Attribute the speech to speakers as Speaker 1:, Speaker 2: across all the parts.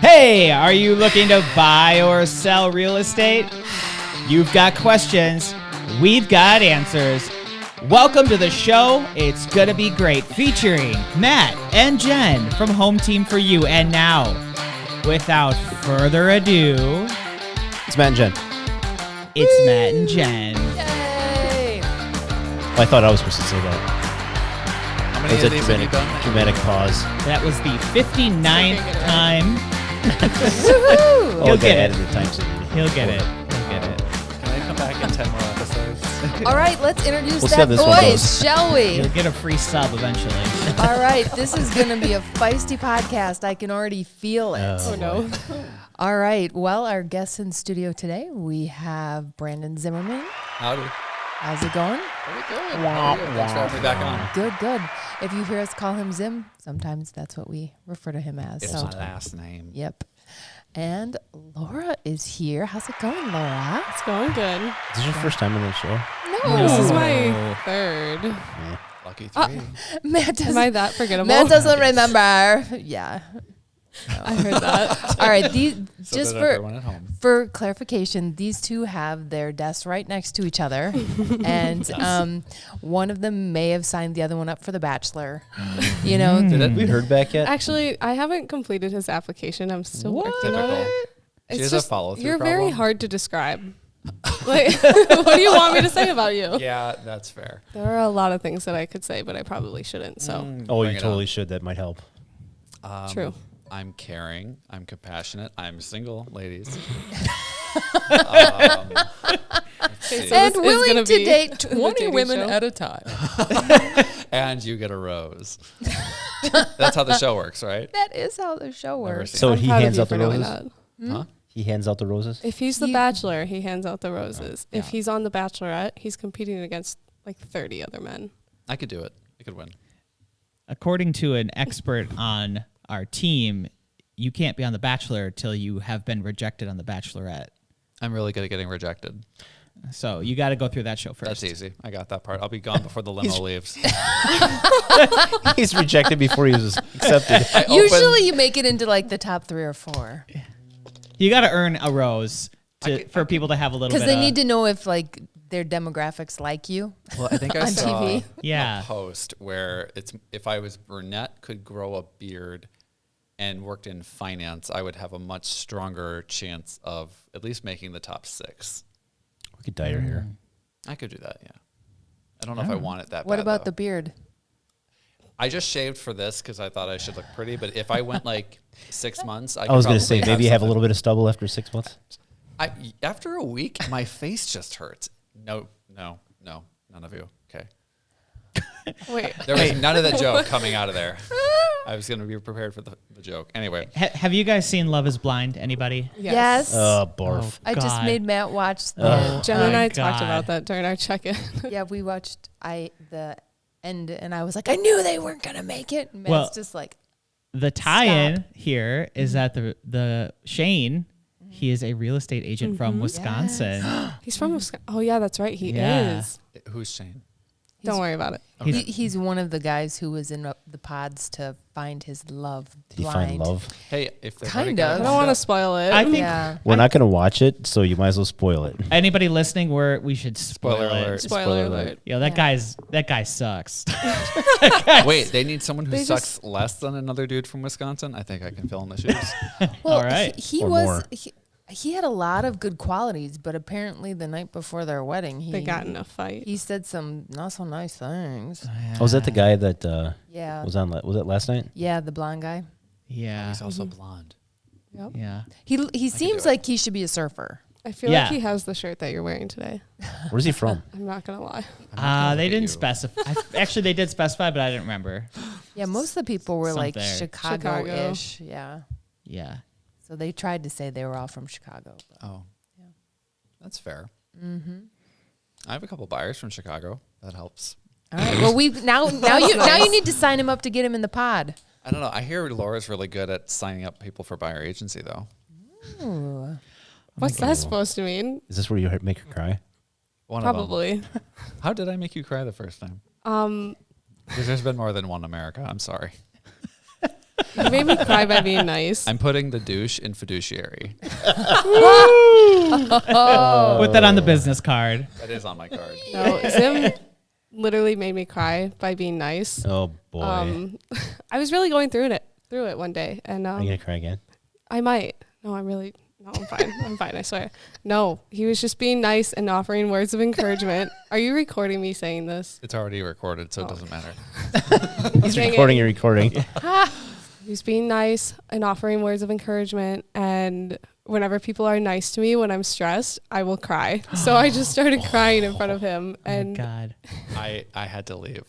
Speaker 1: Hey, are you looking to buy or sell real estate? You've got questions. We've got answers. Welcome to the show. It's gonna be great, featuring Matt and Jen from Home Team for You. And now, without further ado,
Speaker 2: it's Matt and Jen.
Speaker 1: It's Woo! Matt and Jen.
Speaker 3: Yay!
Speaker 2: Well, I thought I was supposed to say that.
Speaker 4: How many of these have you done?
Speaker 2: Dramatic pause.
Speaker 1: That was the 59th time.
Speaker 3: Woohoo!
Speaker 1: He'll get it.
Speaker 2: He'll
Speaker 1: get it. He'll get it.
Speaker 4: Can I come back in 10 more episodes?
Speaker 3: All right, let's introduce
Speaker 2: We'll see
Speaker 3: that
Speaker 2: how this one
Speaker 3: voice,
Speaker 2: goes.
Speaker 3: shall we?
Speaker 1: You'll get a free sub eventually.
Speaker 3: All right, this is going to be a feisty podcast. I can already feel it.
Speaker 2: Oh,
Speaker 3: no. All right, well, our guests in studio today, we have Brandon Zimmermann.
Speaker 4: Howdy.
Speaker 3: How's it going?
Speaker 4: Pretty good. Thanks for having me back on.
Speaker 3: Good, good. If you hear us call him Zim, sometimes that's what we refer to him as.
Speaker 4: It's my last name.
Speaker 3: Yep. And Laura is here. How's it going, Laura?
Speaker 5: It's going good.
Speaker 2: Is this your first time on the show?
Speaker 3: No.
Speaker 5: This is my third.
Speaker 2: Yeah.
Speaker 4: Lucky three.
Speaker 3: Matt
Speaker 5: Am I that forgettable?
Speaker 3: Matt doesn't remember. Yeah. No.
Speaker 5: I heard that.
Speaker 3: All right. These
Speaker 4: So
Speaker 3: just
Speaker 4: did
Speaker 3: for
Speaker 4: everyone at home.
Speaker 3: for clarification, these two have their desks right next to each other, and one of them may have signed the other one up for The Bachelor. You know,
Speaker 2: Have we heard back yet?
Speaker 5: Actually, I haven't completed his application. I'm still working on
Speaker 4: Typical.
Speaker 5: it.
Speaker 4: She has a follow-through
Speaker 5: You're
Speaker 4: problem.
Speaker 5: very hard to describe. Like, what do you want me to say about you?
Speaker 4: Yeah, that's fair.
Speaker 5: There are a lot of things that I could say, but I probably shouldn't. So
Speaker 2: Oh,
Speaker 4: Bring
Speaker 2: you
Speaker 4: it
Speaker 2: totally
Speaker 4: on.
Speaker 2: should. That might help.
Speaker 5: True.
Speaker 4: I'm caring. I'm compassionate. I'm single, ladies.
Speaker 5: Okay, so
Speaker 3: and
Speaker 5: this is
Speaker 3: willing
Speaker 5: gonna
Speaker 3: to
Speaker 5: be
Speaker 3: date
Speaker 5: the
Speaker 3: 20
Speaker 5: dating
Speaker 3: women
Speaker 5: show.
Speaker 3: at a time.
Speaker 4: And you get a rose. That's how the show works, right?
Speaker 3: That is how the show
Speaker 4: Never
Speaker 3: works.
Speaker 4: seen
Speaker 2: So
Speaker 5: I'm
Speaker 2: he
Speaker 5: proud of
Speaker 2: hands
Speaker 5: you
Speaker 2: out the
Speaker 5: for knowing
Speaker 2: roses?
Speaker 5: that.
Speaker 4: Huh?
Speaker 2: He hands out the roses?
Speaker 5: If he's the Bachelor, he hands out the roses.
Speaker 4: Yeah.
Speaker 5: If he's on The Bachelorette, he's competing against like 30 other men.
Speaker 4: I could do it. I could win.
Speaker 1: According to an expert on our team, you can't be on The Bachelor till you have been rejected on The Bachelorette.
Speaker 4: I'm really good at getting rejected.
Speaker 1: So you got to go through that show first.
Speaker 4: That's easy. I got that part. I'll be gone before the limo leaves.
Speaker 2: He's rejected before he was accepted.
Speaker 3: Usually you make it into like the top 3 or 4.
Speaker 1: You got to earn a rose for people to have a little bit
Speaker 3: Because they
Speaker 1: of,
Speaker 3: need to know if like their demographics like you.
Speaker 4: Well, I think I
Speaker 3: on
Speaker 4: saw
Speaker 3: TV.
Speaker 1: Yeah.
Speaker 4: a post where it's if I was brunette, could grow a beard, and worked in finance, I would have a much stronger chance of at least making the top 6.
Speaker 2: We could dye your hair.
Speaker 4: I could do that, yeah. I don't know if I want it that bad.
Speaker 3: What about
Speaker 4: though.
Speaker 3: the beard?
Speaker 4: I just shaved for this because I thought I should look pretty, but if I went like 6 months,
Speaker 2: I was going to say, maybe you have a
Speaker 4: something.
Speaker 2: little bit of stubble after 6 months.
Speaker 4: After a week, my face just hurts. No, none of you. Okay.
Speaker 5: Wait.
Speaker 4: There was none of the joke coming out of there. I was going to be prepared for the joke. Anyway.
Speaker 1: Have you guys seen Love is Blind? Anybody?
Speaker 3: Yes.
Speaker 2: Barf.
Speaker 3: I just
Speaker 1: God.
Speaker 3: made Matt watch the.
Speaker 5: Jen and
Speaker 1: my
Speaker 5: I talked
Speaker 1: God.
Speaker 5: about that during our check-in.
Speaker 3: Yeah, we watched the end, and I was like, I knew they weren't gonna make it. And Matt's
Speaker 1: Well,
Speaker 3: just like,
Speaker 1: The tie-in here is that the Shane, he is a real estate agent from Wisconsin.
Speaker 5: He's from Wisconsin. Oh, yeah, that's right. He
Speaker 1: Yeah.
Speaker 5: is.
Speaker 4: Who's Shane?
Speaker 5: Don't worry about it.
Speaker 3: he's one of the guys who was in the pods to find his love.
Speaker 2: Did he find love?
Speaker 4: Hey, if they've
Speaker 3: Kind
Speaker 4: already got
Speaker 3: of.
Speaker 5: I
Speaker 4: it
Speaker 5: don't want to
Speaker 4: up-
Speaker 5: spoil it.
Speaker 1: I think
Speaker 3: Yeah.
Speaker 2: We're not going to watch it, so you might as well spoil it.
Speaker 1: anybody listening, we should spoil
Speaker 4: Spoiler
Speaker 1: it.
Speaker 4: alert.
Speaker 5: Spoiler alert.
Speaker 1: Yo, that guy sucks.
Speaker 4: Wait, they need someone who
Speaker 5: They
Speaker 4: sucks less than another dude from Wisconsin? I think I can fill in the shoes.
Speaker 3: Well,
Speaker 1: All right.
Speaker 3: he
Speaker 2: Or
Speaker 3: was.
Speaker 2: more.
Speaker 3: He had a lot of good qualities, but apparently the night before their wedding,
Speaker 5: They got in a fight.
Speaker 3: he said some not so nice things.
Speaker 2: Oh, was that the guy that
Speaker 3: Yeah.
Speaker 2: was on? Was it last night?
Speaker 3: Yeah, the blonde guy.
Speaker 1: Yeah.
Speaker 4: He's also blonde.
Speaker 5: Yep.
Speaker 1: Yeah.
Speaker 3: He seems
Speaker 4: do it.
Speaker 3: like he should be a surfer.
Speaker 5: I feel
Speaker 1: Yeah.
Speaker 5: like he has the shirt that you're wearing today.
Speaker 2: Where's he from?
Speaker 5: I'm not going to lie.
Speaker 1: They didn't
Speaker 4: you.
Speaker 1: specify. Actually, they did specify, but I didn't remember.
Speaker 3: Yeah, most of the people were like
Speaker 1: Something.
Speaker 3: Chicago-ish. Yeah.
Speaker 1: Yeah.
Speaker 3: So they tried to say they were all from Chicago. But
Speaker 4: Oh. That's fair. Mm-hmm. I have a couple buyers from Chicago. That helps.
Speaker 3: all right. Well, now you need to sign him up to get him in the pod.
Speaker 4: I don't know. I hear Laura's really good at signing up people for buyer agency, though.
Speaker 3: Ooh.
Speaker 5: What's that supposed to mean?
Speaker 2: Is this where you make her cry?
Speaker 4: One of
Speaker 5: Probably.
Speaker 4: them. How did I make you cry the first time? Because there's been more than one America. I'm sorry.
Speaker 5: You made me cry by being nice.
Speaker 4: I'm putting the douche in fiduciary.
Speaker 1: Put that on the business card.
Speaker 4: That is on my card.
Speaker 5: No, Zim literally made me cry by being nice.
Speaker 2: Oh boy.
Speaker 5: I was really going through it one day, and
Speaker 2: Are you gonna cry again?
Speaker 5: I might. No, I'm fine. I'm fine, I swear. No, he was just being nice and offering words of encouragement. Are you recording me saying this?
Speaker 4: It's already recorded, so it doesn't matter.
Speaker 2: He's
Speaker 5: Dang
Speaker 2: recording
Speaker 5: it.
Speaker 2: and recording.
Speaker 5: He was being nice and offering words of encouragement. And whenever people are nice to me when I'm stressed, I will cry. So I just started crying in front of him. And
Speaker 1: God.
Speaker 4: I had to leave.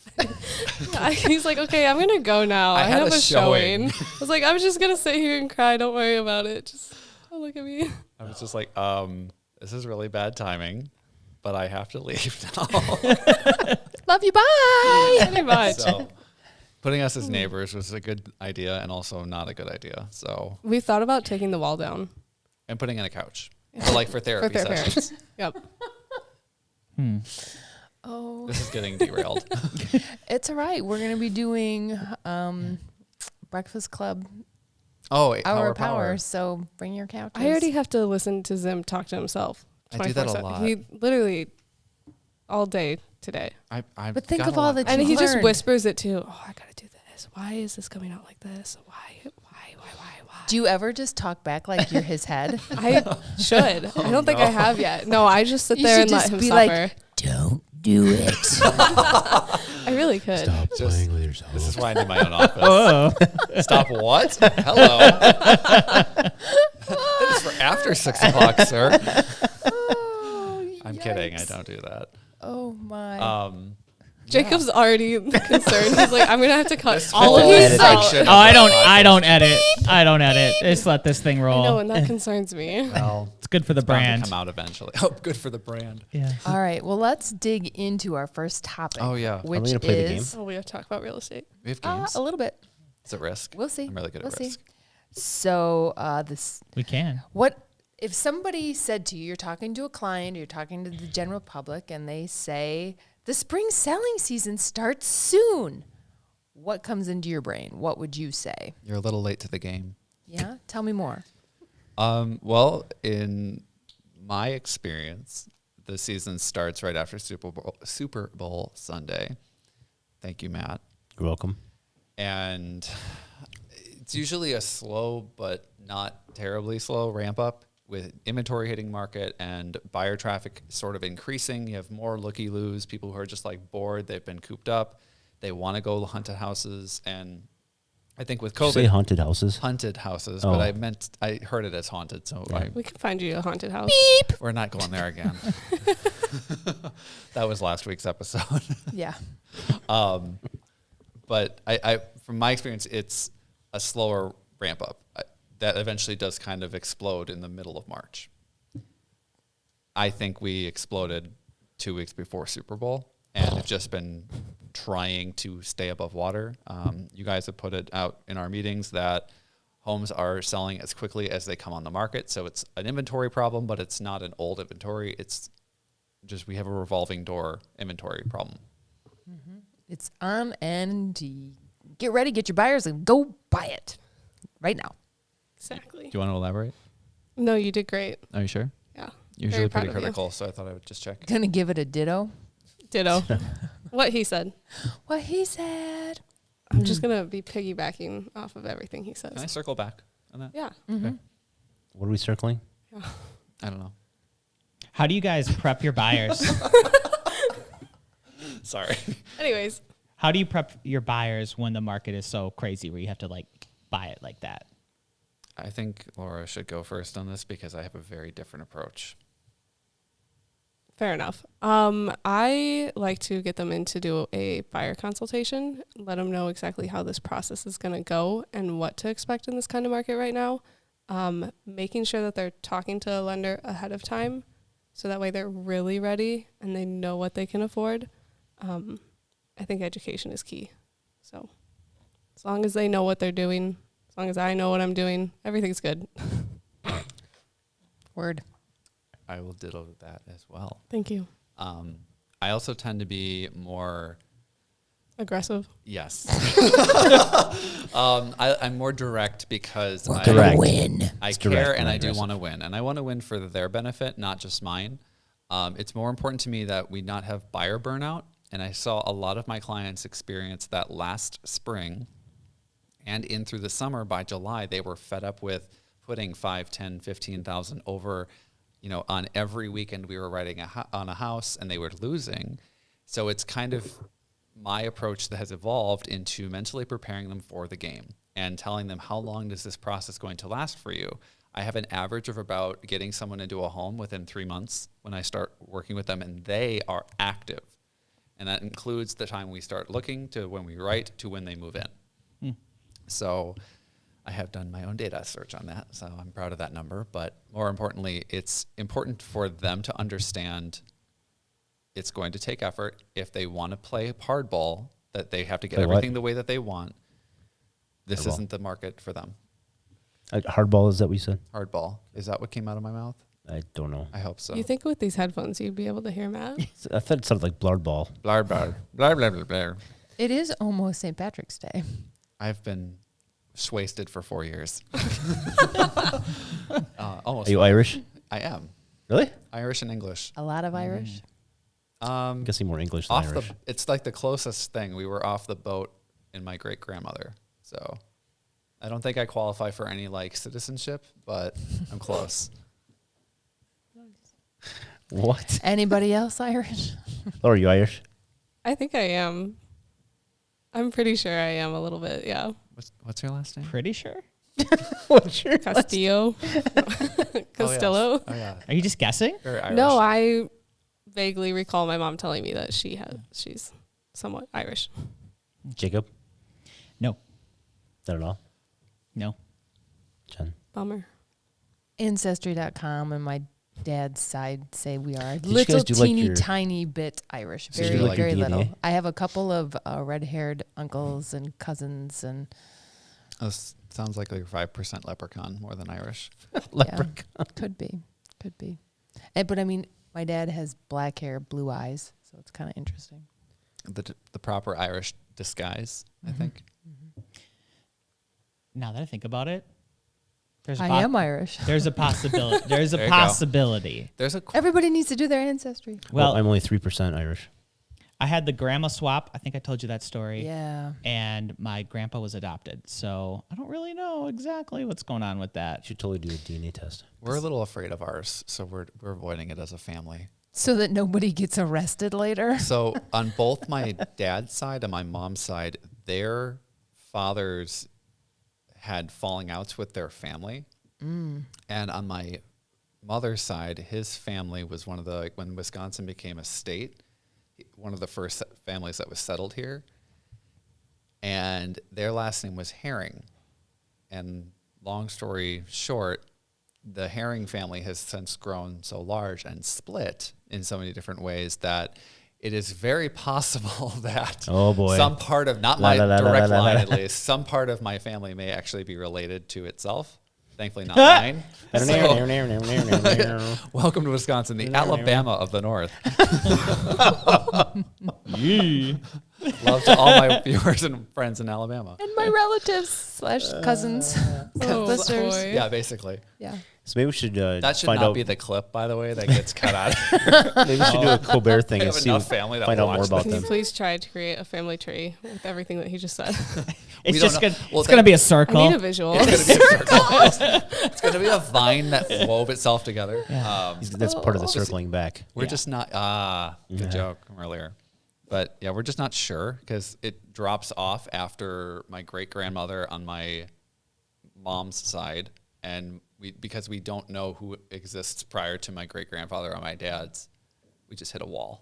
Speaker 5: he's like, okay, I'm going to go now.
Speaker 4: I had
Speaker 5: have
Speaker 4: a
Speaker 5: a showing. I was like, I'm just going to sit here and cry. Don't worry about it. Just don't look at me.
Speaker 4: I was just like, this is really bad timing, but I have to leave now.
Speaker 3: Love you. Bye.
Speaker 5: Pretty much.
Speaker 4: So putting us as neighbors was a good idea and also not a good idea. So,
Speaker 5: We thought about taking the wall down.
Speaker 4: and putting in a couch, but like for therapy sessions.
Speaker 5: Yep.
Speaker 3: Oh,
Speaker 4: This is getting derailed.
Speaker 3: it's all right. We're going to be doing Breakfast Club
Speaker 4: Oh,
Speaker 3: Hour Power. So bring your couches.
Speaker 5: I already have to listen to Zim talk to himself.
Speaker 4: I do that a
Speaker 5: 24/7.
Speaker 4: lot.
Speaker 5: He literally all day today.
Speaker 4: I
Speaker 3: But think
Speaker 4: got
Speaker 3: of
Speaker 4: a
Speaker 3: all
Speaker 4: lot
Speaker 3: the
Speaker 5: And
Speaker 3: You
Speaker 5: he just
Speaker 3: learned.
Speaker 5: whispers it too. Oh, I got to do this. Why is this coming out like this? Why?
Speaker 3: Do you ever just talk back like you're his head?
Speaker 5: I should. I don't think I have yet. No, I just sit
Speaker 3: You
Speaker 5: there
Speaker 3: should
Speaker 5: and let
Speaker 3: just
Speaker 5: him
Speaker 3: be
Speaker 5: suffer.
Speaker 3: like, don't do it.
Speaker 5: I really could.
Speaker 2: Stop
Speaker 4: Just-
Speaker 2: playing with yourself.
Speaker 4: This is why I need my own office.
Speaker 1: Oh.
Speaker 4: Stop what? Hello. That is for after 6 o'clock, sir. I'm kidding. I don't do that.
Speaker 3: Oh my.
Speaker 5: Jacob's already concerned. He's like, I'm going to have to cut
Speaker 4: This
Speaker 5: all of
Speaker 4: whole
Speaker 5: these out.
Speaker 4: section
Speaker 1: Oh,
Speaker 4: of
Speaker 1: I
Speaker 4: the
Speaker 1: don't
Speaker 4: podcast
Speaker 1: edit. I don't edit. Just let this thing
Speaker 5: I
Speaker 1: roll.
Speaker 5: know, and that concerns me.
Speaker 4: Well,
Speaker 1: It's good for the
Speaker 4: it's bound to
Speaker 1: brand.
Speaker 4: come out eventually. Oh, good for the brand.
Speaker 1: Yeah.
Speaker 3: All right. Well, let's dig into our first topic.
Speaker 4: Oh, yeah.
Speaker 3: Which
Speaker 2: we gonna play the game?
Speaker 3: is
Speaker 5: Oh, we have to talk about real estate.
Speaker 4: We have games.
Speaker 3: a little bit.
Speaker 4: It's a risk.
Speaker 3: We'll see.
Speaker 4: I'm really good
Speaker 3: We'll
Speaker 4: at
Speaker 3: see.
Speaker 4: risk.
Speaker 3: So this
Speaker 1: We can.
Speaker 3: what if somebody said to you, you're talking to a client, or you're talking to the general public, and they say the spring selling season starts soon. What comes into your brain? What would you say?
Speaker 4: You're a little late to the game.
Speaker 3: Yeah, tell me more.
Speaker 4: Well, in my experience, the season starts right after Super Bowl Sunday. Thank you, Matt.
Speaker 2: You're welcome.
Speaker 4: And it's usually a slow but not terribly slow ramp up with inventory hitting market and buyer traffic sort of increasing. You have more looky-loos, people who are just like bored. They've been cooped up. They want to go haunted houses. And I think with
Speaker 2: Did you
Speaker 4: COVID,
Speaker 2: say haunted houses?
Speaker 4: hunted houses,
Speaker 2: Oh.
Speaker 4: but I heard it as haunted. So
Speaker 5: We can find you a haunted house.
Speaker 4: we're not going there again. That was last week's episode.
Speaker 3: Yeah.
Speaker 4: But I from my experience, it's a slower ramp up that eventually does kind of explode in the middle of March. I think we exploded 2 weeks before Super Bowl and have just been trying to stay above water. You guys have put it out in our meetings that homes are selling as quickly as they come on the market. So it's an inventory problem, but it's not an old inventory. It's just we have a revolving door inventory problem.
Speaker 3: It's on, and get ready, get your buyers, and go buy it right now.
Speaker 5: Exactly.
Speaker 4: Do you want to elaborate?
Speaker 5: No, you did great.
Speaker 4: Are you sure?
Speaker 5: Yeah.
Speaker 4: Usually
Speaker 5: Very proud
Speaker 4: pretty
Speaker 5: of you.
Speaker 4: critical, so I thought I would just check.
Speaker 3: Gonna give it a ditto.
Speaker 5: Ditto. What he said.
Speaker 3: What he said.
Speaker 5: I'm just going to be piggybacking off of everything he says.
Speaker 4: Can I circle back on that?
Speaker 5: Yeah.
Speaker 2: What are we circling?
Speaker 4: I don't know.
Speaker 1: How do you guys prep your buyers?
Speaker 4: Sorry.
Speaker 5: Anyways,
Speaker 1: How do you prep your buyers when the market is so crazy where you have to like buy it like that?
Speaker 4: I think Laura should go first on this because I have a very different approach.
Speaker 5: fair enough. I like to get them in to do a buyer consultation, let them know exactly how this process is going to go and what to expect in this kind of market right now. Making sure that they're talking to a lender ahead of time so that way they're really ready and they know what they can afford. I think education is key. So as long as they know what they're doing, as long as I know what I'm doing, everything's good.
Speaker 3: Word.
Speaker 4: I will ditto that as well.
Speaker 5: Thank you.
Speaker 4: I also tend to be more
Speaker 5: Aggressive.
Speaker 4: Yes. I'm more direct because I
Speaker 2: Direct.
Speaker 3: Win.
Speaker 4: I
Speaker 2: It's
Speaker 4: care
Speaker 2: direct,
Speaker 4: and
Speaker 2: not
Speaker 4: I do
Speaker 2: aggressive.
Speaker 4: want to win. And I want to win for their benefit, not just mine. It's more important to me that we not have buyer burnout. And I saw a lot of my clients experience that last spring and in through the summer. By July, they were fed up with putting 5, 10, 15,000 over, on every weekend we were writing on a house, and they were losing. So it's kind of my approach that has evolved into mentally preparing them for the game and telling them, how long is this process going to last for you? I have an average of about getting someone into a home within 3 months when I start working with them, and they are active. And that includes the time we start looking to when we write to when they move in. So I have done my own data search on that, so I'm proud of that number. But more importantly, it's important for them to understand it's going to take effort. If they want to play hardball, that they have to get
Speaker 2: Play what?
Speaker 4: everything the way that they want. This
Speaker 2: Hardball.
Speaker 4: isn't the market for them.
Speaker 2: Hardball, is that what you said?
Speaker 4: Hardball. Is that what came out of my mouth?
Speaker 2: I don't know.
Speaker 4: I hope so.
Speaker 5: You think with these headphones you'd be able to hear Matt?
Speaker 2: I thought it sounded like blard ball.
Speaker 4: Blah, blah, blah, blah, blah, blah.
Speaker 3: It is almost St. Patrick's Day.
Speaker 4: I've been wasted for 4 years. Almost.
Speaker 2: Are you Irish?
Speaker 4: I am.
Speaker 2: Really?
Speaker 4: Irish and English.
Speaker 3: A lot of Irish.
Speaker 2: I'm guessing more English than Irish.
Speaker 4: It's like the closest thing. We were off the boat in my great grandmother. So I don't think I qualify for any citizenship, but I'm close.
Speaker 2: What?
Speaker 3: Anybody else Irish?
Speaker 2: Oh, are you Irish?
Speaker 5: I think I am. I'm pretty sure I am a little bit, yeah.
Speaker 4: What's your last name?
Speaker 1: Pretty sure.
Speaker 2: What's your
Speaker 5: Castillo. Castillo.
Speaker 4: Oh yeah.
Speaker 1: Are you just guessing?
Speaker 4: Very Irish.
Speaker 5: No, I vaguely recall my mom telling me that she's somewhat Irish.
Speaker 2: Jacob?
Speaker 1: No.
Speaker 2: Not at all.
Speaker 1: No.
Speaker 2: Jen?
Speaker 5: Bummer.
Speaker 3: Ancestry.com and my dad's side say we are a
Speaker 2: you
Speaker 3: little
Speaker 2: guys do, like,
Speaker 3: teeny
Speaker 2: your-
Speaker 3: tiny bit Irish.
Speaker 4: So you
Speaker 3: Very,
Speaker 4: do, like,
Speaker 3: very
Speaker 2: your
Speaker 3: little.
Speaker 2: DNA?
Speaker 3: I have a couple of red-haired uncles and cousins and
Speaker 4: Sounds like 5% leprechaun more than Irish.
Speaker 2: Leprechaun.
Speaker 3: could be. But I mean, my dad has black hair, blue eyes, so it's kind of interesting.
Speaker 4: The proper Irish disguise, I think.
Speaker 1: Now that I think about it, there's
Speaker 3: I am Irish.
Speaker 1: There's a possibility. There's a
Speaker 4: There you go.
Speaker 1: possibility.
Speaker 4: There's a
Speaker 3: Everybody needs to do their ancestry.
Speaker 2: Well,
Speaker 1: Well,
Speaker 2: I'm only 3% Irish.
Speaker 1: I had the grandma swap. I think I told you that story.
Speaker 3: Yeah.
Speaker 1: And my grandpa was adopted, so I don't really know exactly what's going on with
Speaker 2: You
Speaker 1: that.
Speaker 2: should totally do a DNA test.
Speaker 4: We're a little afraid of ours, so we're avoiding it as a family.
Speaker 3: So that nobody gets arrested later.
Speaker 4: So on both my dad's side and my mom's side, their fathers had falling outs with their family. And on my mother's side, his family was when Wisconsin became a state, one of the first families that was settled here. And their last name was Herring. And long story short, the Herring family has since grown so large and split in so many different ways that it is very possible that
Speaker 2: Oh, boy.
Speaker 4: some part of, not
Speaker 2: La,
Speaker 4: my
Speaker 2: la, la, la,
Speaker 4: direct
Speaker 2: la, la,
Speaker 4: line
Speaker 2: la.
Speaker 4: at least, some part of my family may actually be related to itself. Thankfully not mine. So, welcome to Wisconsin, the Alabama of the North. Love to all my viewers and friends in Alabama.
Speaker 3: And my relatives / cousins,
Speaker 5: Oh,
Speaker 3: sisters.
Speaker 5: boy.
Speaker 4: Yeah, basically.
Speaker 3: Yeah.
Speaker 2: So maybe we should
Speaker 4: That should
Speaker 2: find
Speaker 4: not
Speaker 2: out.
Speaker 4: be the clip, by the way, that gets cut out.
Speaker 2: Maybe we should do a Colbert thing
Speaker 4: I
Speaker 2: and
Speaker 4: have
Speaker 2: see
Speaker 4: enough family that
Speaker 2: find out more
Speaker 4: watch
Speaker 2: about
Speaker 5: Can you
Speaker 2: them.
Speaker 5: please try to create a family tree with everything that he just said?
Speaker 1: It's
Speaker 4: don't
Speaker 1: just
Speaker 4: know.
Speaker 1: gonna.
Speaker 4: Well,
Speaker 1: it's gonna be a
Speaker 5: I
Speaker 1: circle.
Speaker 5: need a visual.
Speaker 4: It's going to be a circle. It's going to be a vine that wove itself together.
Speaker 2: That's part of the circling back.
Speaker 4: We're
Speaker 1: Yeah.
Speaker 4: just not, good
Speaker 2: Yeah.
Speaker 4: joke from earlier. But yeah, we're just not sure because it drops off after my great grandmother on my mom's side. And because we don't know who exists prior to my great grandfather on my dad's, we just hit a wall.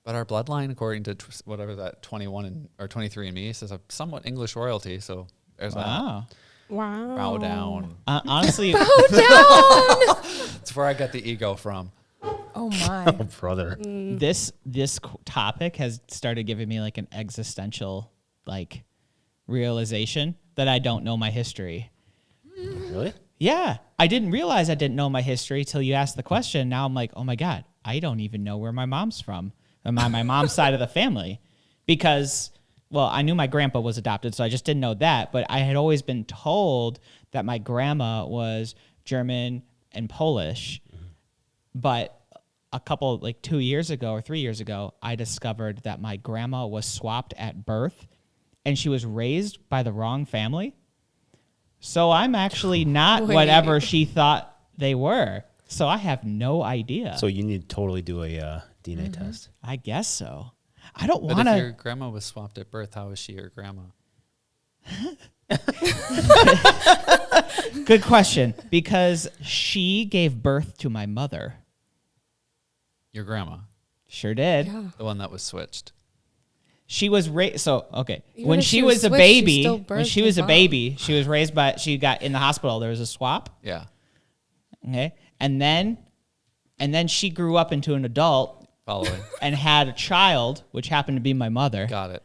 Speaker 4: But our bloodline, according to whatever that 21 or 23andMe, says a somewhat English royalty. So there's
Speaker 1: Wow.
Speaker 5: Wow.
Speaker 4: Bow down.
Speaker 1: Honestly,
Speaker 4: That's where I got the ego from.
Speaker 3: Oh my.
Speaker 2: Oh, brother.
Speaker 1: this topic has started giving me like an existential realization that I don't know my history.
Speaker 2: Really?
Speaker 1: Yeah, I didn't realize I didn't know my history till you asked the question. Now I'm like, oh my God, I don't even know where my mom's from. on my mom's side of the family, because, well, I knew my grandpa was adopted, so I just didn't know that. But I had always been told that my grandma was German and Polish. But a couple, like 2 years ago or 3 years ago, I discovered that my grandma was swapped at birth, and she was raised by the wrong family. So I'm actually not whatever she thought they were. So I have no idea.
Speaker 2: So you need to totally do a DNA test.
Speaker 1: I guess so. I don't
Speaker 4: But
Speaker 1: want
Speaker 4: if your
Speaker 1: to.
Speaker 4: grandma was swapped at birth, how is she your grandma?
Speaker 1: Good question. Because she gave birth to my mother.
Speaker 4: Your grandma,
Speaker 1: Sure did.
Speaker 5: Yeah.
Speaker 4: the one that was switched.
Speaker 1: She was raised. So, okay.
Speaker 5: Even
Speaker 1: When
Speaker 5: if
Speaker 1: she
Speaker 5: she
Speaker 1: was
Speaker 5: was
Speaker 1: a
Speaker 5: switched, she
Speaker 1: baby,
Speaker 5: still
Speaker 1: when
Speaker 5: birthed
Speaker 1: she
Speaker 5: his
Speaker 1: was a
Speaker 5: mom.
Speaker 1: baby, she was raised by, she got in the hospital. There was a swap.
Speaker 4: Yeah,
Speaker 1: Okay. And then she grew up into an adult
Speaker 4: following.
Speaker 1: and had a child, which happened to be my mother.
Speaker 4: Got it.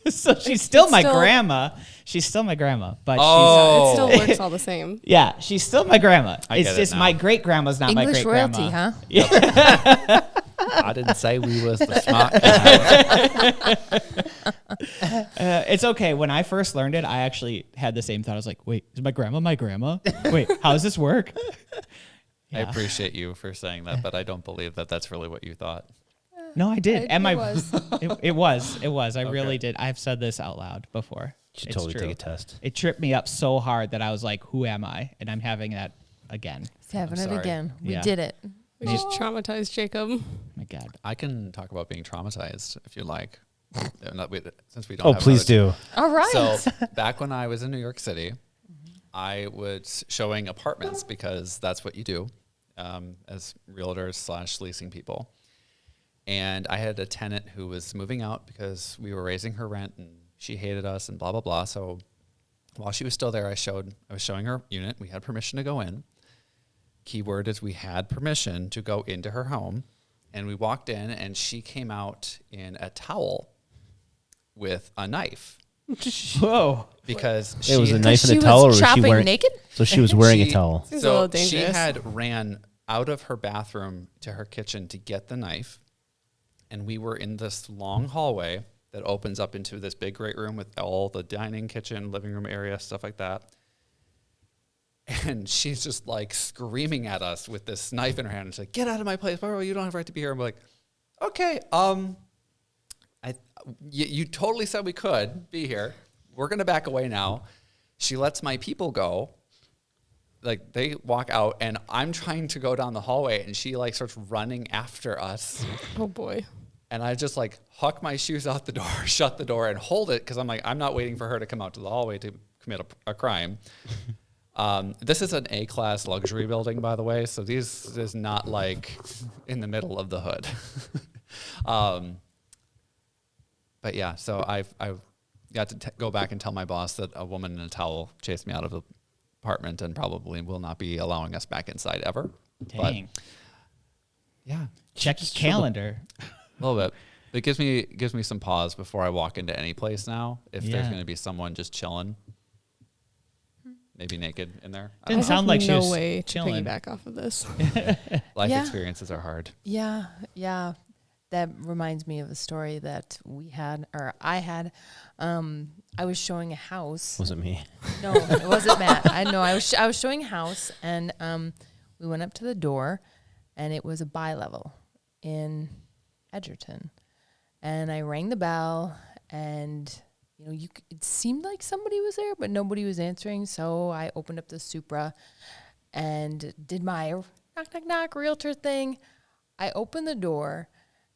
Speaker 1: So she's still my
Speaker 5: still-
Speaker 1: grandma. She's still my grandma, but
Speaker 4: Oh.
Speaker 5: It still works all the same.
Speaker 1: she's still my grandma.
Speaker 4: I
Speaker 1: It's
Speaker 4: get it
Speaker 1: just
Speaker 4: now.
Speaker 1: my great grandma's not my
Speaker 3: English
Speaker 1: great
Speaker 3: royalty,
Speaker 1: grandma.
Speaker 3: huh?
Speaker 4: I didn't say we was the smart guy.
Speaker 1: It's okay. When I first learned it, I actually had the same thought. I was like, wait, is my grandma my grandma? Wait, how does this work?
Speaker 4: I appreciate you for saying that, but I don't believe that that's really what you thought.
Speaker 1: No, I did. And
Speaker 3: It was.
Speaker 1: it was. I really did. I've said this out loud before.
Speaker 2: You should
Speaker 1: It's
Speaker 2: totally
Speaker 1: true.
Speaker 2: take a test.
Speaker 1: It tripped me up so hard that I was like, who am I? And I'm having that again.
Speaker 3: It's having it
Speaker 4: sorry.
Speaker 3: again. We
Speaker 1: Yeah.
Speaker 3: did it.
Speaker 5: We just traumatized Jacob.
Speaker 1: My God.
Speaker 4: I can talk about being traumatized if you like. Since we don't.
Speaker 2: Oh,
Speaker 4: have
Speaker 2: please
Speaker 4: another-
Speaker 2: do.
Speaker 3: All right.
Speaker 4: So back when I was in New York City, I was showing apartments because that's what you do as realtors / leasing people. And I had a tenant who was moving out because we were raising her rent and she hated us and blah, blah, blah. So while she was still there, I was showing her unit. We had permission to go in. Keyword is we had permission to go into her home. And we walked in and she came out in a towel with a knife
Speaker 1: Whoa.
Speaker 4: because
Speaker 2: It was a
Speaker 4: had-
Speaker 2: knife in
Speaker 3: she
Speaker 2: a towel, or
Speaker 3: was
Speaker 2: was she
Speaker 3: chopping
Speaker 2: wearing?
Speaker 3: naked?
Speaker 2: So she was wearing a
Speaker 4: She-
Speaker 2: towel.
Speaker 5: Seems a little
Speaker 4: So she
Speaker 5: dangerous.
Speaker 4: had ran out of her bathroom to her kitchen to get the knife, and we were in this long hallway that opens up into this big great room with all the dining, kitchen, living room area, stuff like that. And she's just like screaming at us with this knife in her hand. And she's like, "Get out of my place! Barbara, you don't have a right to be here." I'm like, "Okay, you totally said we could be here. We're gonna back away now." She lets my people go. Like they walk out, and I'm trying to go down the hallway, and she like starts running after us.
Speaker 5: Oh boy.
Speaker 4: And I just like huck my shoes out the door, shut the door, and hold it because I'm like, I'm not waiting for her to come out to the hallway to commit a crime. This is an A-class luxury building, by the way, so this is not like in the middle of the hood. But yeah, so I got to go back and tell my boss that a woman in a towel chased me out of the apartment and probably will not be allowing us back inside ever.
Speaker 1: Dang.
Speaker 4: But yeah,
Speaker 1: Check your calendar.
Speaker 4: a little bit. It gives me some pause before I walk into any place now. If there's
Speaker 1: Yeah.
Speaker 4: going to be someone just chilling, maybe naked in there. I
Speaker 1: Didn't
Speaker 4: don't know.
Speaker 1: sound like she
Speaker 5: no
Speaker 1: was
Speaker 5: way to
Speaker 1: chilling.
Speaker 5: piggyback off of this.
Speaker 4: Life
Speaker 3: Yeah.
Speaker 4: experiences are hard.
Speaker 3: Yeah, yeah. That reminds me of a story that we had, or I had. I was showing a house.
Speaker 2: Wasn't me.
Speaker 3: No, it wasn't Matt. I know. I was showing a house, and we went up to the door, and it was a bi-level in Edgerton, and I rang the bell, and it seemed like somebody was there, but nobody was answering. So I opened up the Supra, and did my knock knock knock realtor thing. I opened the door.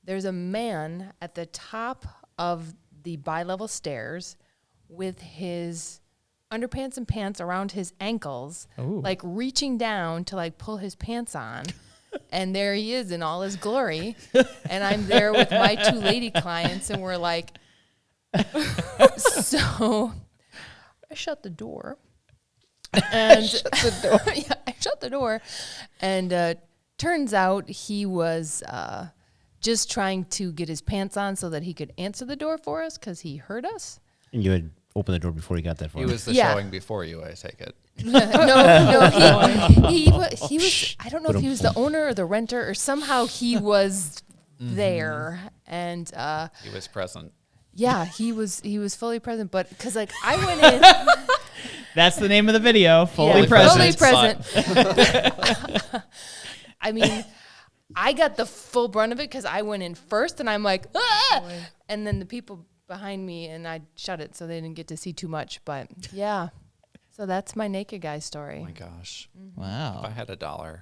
Speaker 3: There's a man at the top of the bi-level stairs with his underpants and pants around his ankles,
Speaker 1: Ooh.
Speaker 3: like reaching down to like pull his pants on. And there he is in all his glory. And I'm there with my two lady clients, and we're like, so I shut the door. And yeah, I shut the door. And turns out he was just trying to get his pants on so that he could answer the door for us because he heard us.
Speaker 2: And you had opened the door before you got that far.
Speaker 4: He was the
Speaker 3: Yeah.
Speaker 4: showing before you, I take it.
Speaker 3: No, he was. I don't know if he was the owner or the renter, or somehow he was there, And
Speaker 4: He was present.
Speaker 3: yeah, he was fully present. But because like I went in,
Speaker 1: That's the name of the video. Fully
Speaker 3: yeah,
Speaker 1: present.
Speaker 3: fully present. I mean, I got the full brunt of it because I went in first, and I'm like, ah! And then the people behind me, and I shut it so they didn't get to see too much. But yeah, so that's my naked guy story.
Speaker 4: Oh my gosh. If I
Speaker 1: Wow.
Speaker 4: had $1.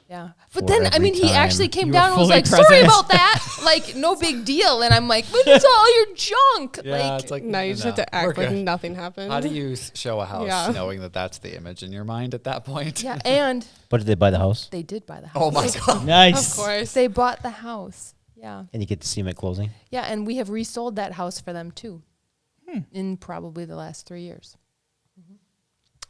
Speaker 3: Yeah. But
Speaker 2: For
Speaker 3: then, I
Speaker 2: every
Speaker 3: mean, he
Speaker 2: time.
Speaker 3: actually came
Speaker 1: You were
Speaker 3: down and was
Speaker 1: fully
Speaker 3: like, sorry
Speaker 1: present.
Speaker 3: about that. Like, no big deal. And I'm like, but it's all your junk.
Speaker 4: Yeah,
Speaker 3: like,
Speaker 4: it's like,
Speaker 5: Now you just have to
Speaker 4: we're
Speaker 5: act like
Speaker 4: good.
Speaker 5: nothing happened.
Speaker 4: How do you show a house
Speaker 5: Yeah.
Speaker 4: knowing that that's the image in your mind at that point?
Speaker 3: yeah. And
Speaker 2: But did they buy the house?
Speaker 3: they did buy the house.
Speaker 4: Oh my God.
Speaker 1: Nice.
Speaker 5: Of course.
Speaker 3: They bought the house. Yeah.
Speaker 2: And you get to see them at closing?
Speaker 3: Yeah. And we have resold that house for them too in probably the last 3 years.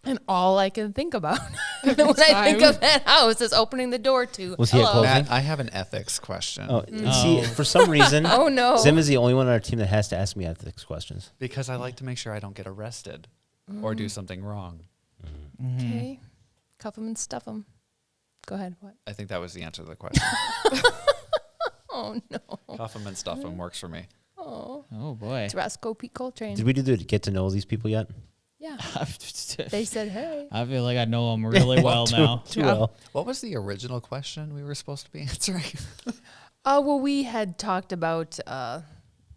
Speaker 3: And all I can think about when I think of that house is opening the door to,
Speaker 2: Was he at
Speaker 3: hello.
Speaker 2: closing?
Speaker 4: Matt, I have an ethics question.
Speaker 2: Oh, and see, for some reason,
Speaker 3: Oh, no.
Speaker 2: Zim is the only one on our team that has to ask me ethics questions.
Speaker 4: Because I like to make sure I don't get arrested or do something wrong.
Speaker 3: Okay. Cuff them and stuff them. Go ahead. What?
Speaker 4: I think that was the answer to the question.
Speaker 3: Oh, no.
Speaker 4: Cuff 'em and stuff 'em works for me.
Speaker 3: Oh.
Speaker 1: Oh, boy.
Speaker 3: It's Roscoe Pete Coltrane.
Speaker 2: Did we do the get to know these people yet?
Speaker 3: Yeah. They said, hey.
Speaker 1: I feel like I know him really well now.
Speaker 2: Too well.
Speaker 4: What was the original question we were supposed to be answering?
Speaker 3: Well, we had talked about the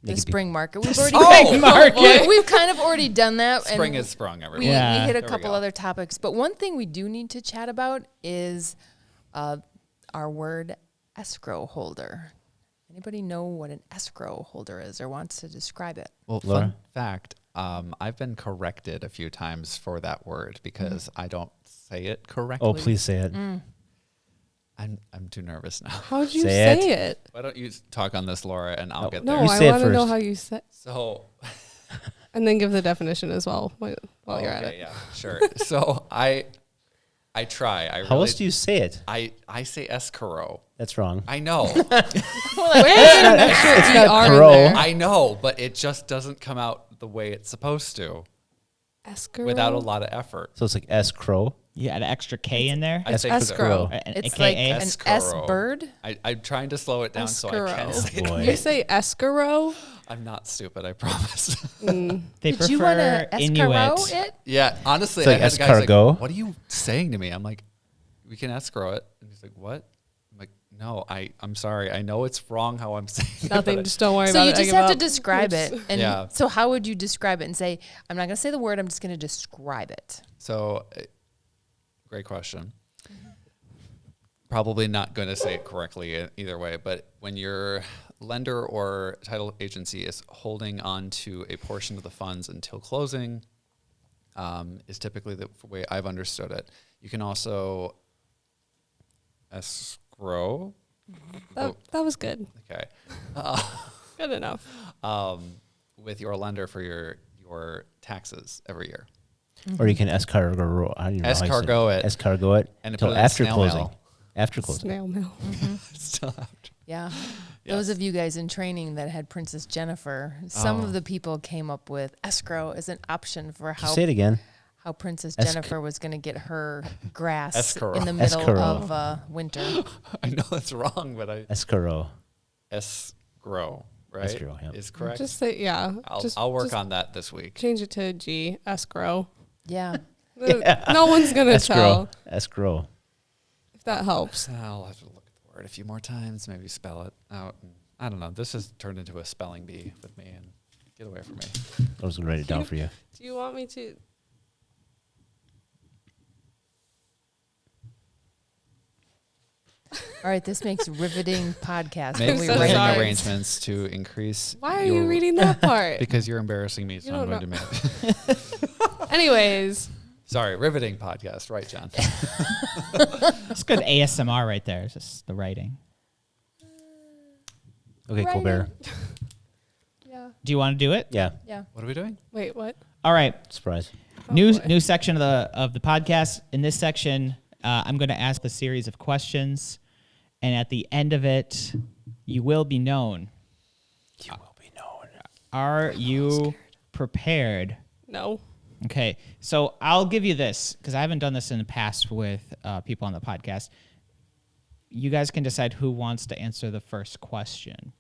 Speaker 2: Naked
Speaker 3: spring market. We've already
Speaker 1: Spring market.
Speaker 3: we've kind of already done that.
Speaker 4: Spring
Speaker 3: and
Speaker 4: is sprung, everyone.
Speaker 3: we,
Speaker 1: Yeah.
Speaker 3: we hit a
Speaker 4: There we
Speaker 3: couple
Speaker 4: go.
Speaker 3: other topics. But one thing we do need to chat about is our word escrow holder. Anybody know what an escrow holder is or wants to describe it?
Speaker 4: Well,
Speaker 2: Laura?
Speaker 4: fun fact, I've been corrected a few times for that word because I don't say it correctly.
Speaker 2: Oh, please say it.
Speaker 4: I'm too nervous now.
Speaker 5: How'd you
Speaker 2: Say
Speaker 5: say
Speaker 2: it.
Speaker 5: it?
Speaker 4: Why don't you talk on this, Laura, and I'll
Speaker 2: No.
Speaker 4: get
Speaker 5: No,
Speaker 4: there.
Speaker 2: You
Speaker 5: I
Speaker 2: say it
Speaker 5: want to know
Speaker 2: first.
Speaker 5: how you said,
Speaker 4: So,
Speaker 5: and then give the definition as well while you're at
Speaker 4: okay,
Speaker 5: it.
Speaker 4: yeah, sure. So I try. I
Speaker 2: How
Speaker 4: really,
Speaker 2: else do you say it?
Speaker 4: I say escrow.
Speaker 2: That's wrong.
Speaker 4: I know.
Speaker 5: Where's an extra ER in
Speaker 2: crow.
Speaker 5: there?
Speaker 4: I know, but it just doesn't come out the way it's supposed to
Speaker 5: Escrow?
Speaker 4: without a lot of effort.
Speaker 2: So it's like S-crow.
Speaker 1: You had an extra K in there?
Speaker 4: I say
Speaker 3: Escrow.
Speaker 1: An
Speaker 3: It's
Speaker 1: AKA?
Speaker 3: like an
Speaker 4: Escrow.
Speaker 3: S bird.
Speaker 4: I'm trying to slow it down so I can
Speaker 5: Escrow.
Speaker 4: say it.
Speaker 2: Boy.
Speaker 5: You say escrow?
Speaker 4: I'm not stupid, I promise.
Speaker 1: They
Speaker 3: Did you want
Speaker 1: prefer
Speaker 3: to escrow
Speaker 1: Inuit.
Speaker 3: it?
Speaker 4: Yeah, honestly,
Speaker 2: It's like
Speaker 4: I had the guy who's
Speaker 2: escargot.
Speaker 4: like, what are you saying to me? I'm like, we can escrow it. And he's like, what? I'm like, no, I'm sorry. I know it's wrong how I'm saying it.
Speaker 5: Nothing.
Speaker 4: but
Speaker 5: Just don't worry
Speaker 3: So
Speaker 5: about
Speaker 3: you
Speaker 5: it. I
Speaker 3: just
Speaker 5: give
Speaker 3: have to
Speaker 5: up.
Speaker 3: describe it. And
Speaker 4: Yeah.
Speaker 3: so how would you describe it and say, I'm not going to say the word, I'm just going to describe it.
Speaker 4: So, great question. Probably not going to say it correctly either way, but when your lender or title agency is holding on to a portion of the funds until closing, is typically the way I've understood it. You can also escrow.
Speaker 5: That was good.
Speaker 4: Okay.
Speaker 5: Good enough.
Speaker 4: With your lender for your taxes every year.
Speaker 2: Or you can escargot. I don't even know how you say
Speaker 4: Escargot it.
Speaker 2: Escargot it
Speaker 4: And
Speaker 2: until
Speaker 4: put it in
Speaker 2: after
Speaker 4: snail
Speaker 2: closing.
Speaker 4: mail.
Speaker 2: After closing.
Speaker 5: Snail mail.
Speaker 4: Still after.
Speaker 3: Yeah.
Speaker 4: Yes.
Speaker 3: Those of you guys in training that had Princess Jennifer, some
Speaker 4: Oh.
Speaker 3: of the people came up with escrow as an option for
Speaker 2: Just
Speaker 3: how
Speaker 2: say it again.
Speaker 3: how Princess
Speaker 2: Esc-
Speaker 3: Jennifer was going to get her grass
Speaker 4: Escrow.
Speaker 3: in the middle
Speaker 2: Escrow.
Speaker 3: of winter.
Speaker 4: I know that's wrong, but
Speaker 2: Escargot.
Speaker 4: escrow, right?
Speaker 2: Escrow, yeah.
Speaker 4: Is correct.
Speaker 5: Just say, yeah.
Speaker 4: I'll work
Speaker 5: just
Speaker 4: on that this week.
Speaker 5: Change it to G, escrow.
Speaker 3: Yeah.
Speaker 5: No one's going to
Speaker 2: Escrow.
Speaker 5: tell
Speaker 2: Escrow.
Speaker 5: if that helps.
Speaker 4: I'll have to look at the word a few more times, maybe spell it out. And I don't know. This has turned into a spelling bee with me, and get away from me.
Speaker 2: I was going to write it down for you.
Speaker 5: Do you want me to?
Speaker 3: All right, this makes riveting podcast.
Speaker 4: Make
Speaker 3: when we
Speaker 5: so
Speaker 3: write
Speaker 4: living
Speaker 5: sorry.
Speaker 4: arrangements to increase.
Speaker 5: Why are you reading that part?
Speaker 4: Because you're embarrassing me, so
Speaker 5: You
Speaker 4: I'm
Speaker 5: don't
Speaker 4: going to make.
Speaker 5: Anyways,
Speaker 4: Sorry, riveting podcast, right, John?
Speaker 1: It's good ASMR right there. It's just the writing.
Speaker 2: Okay,
Speaker 3: Writing.
Speaker 2: Colbert.
Speaker 3: Yeah.
Speaker 1: Do you want to do it?
Speaker 2: Yeah.
Speaker 3: Yeah.
Speaker 4: What are we doing?
Speaker 5: wait, what?
Speaker 1: All right.
Speaker 2: Surprise.
Speaker 5: Oh,
Speaker 1: New
Speaker 5: boy.
Speaker 1: new section of the podcast. In this section, I'm going to ask a series of questions, and at the end of it, you will be known.
Speaker 2: You will be known.
Speaker 1: Are you prepared?
Speaker 5: No.
Speaker 1: Okay, so I'll give you this because I haven't done this in the past with people on the podcast. You guys can decide who wants to answer the first question.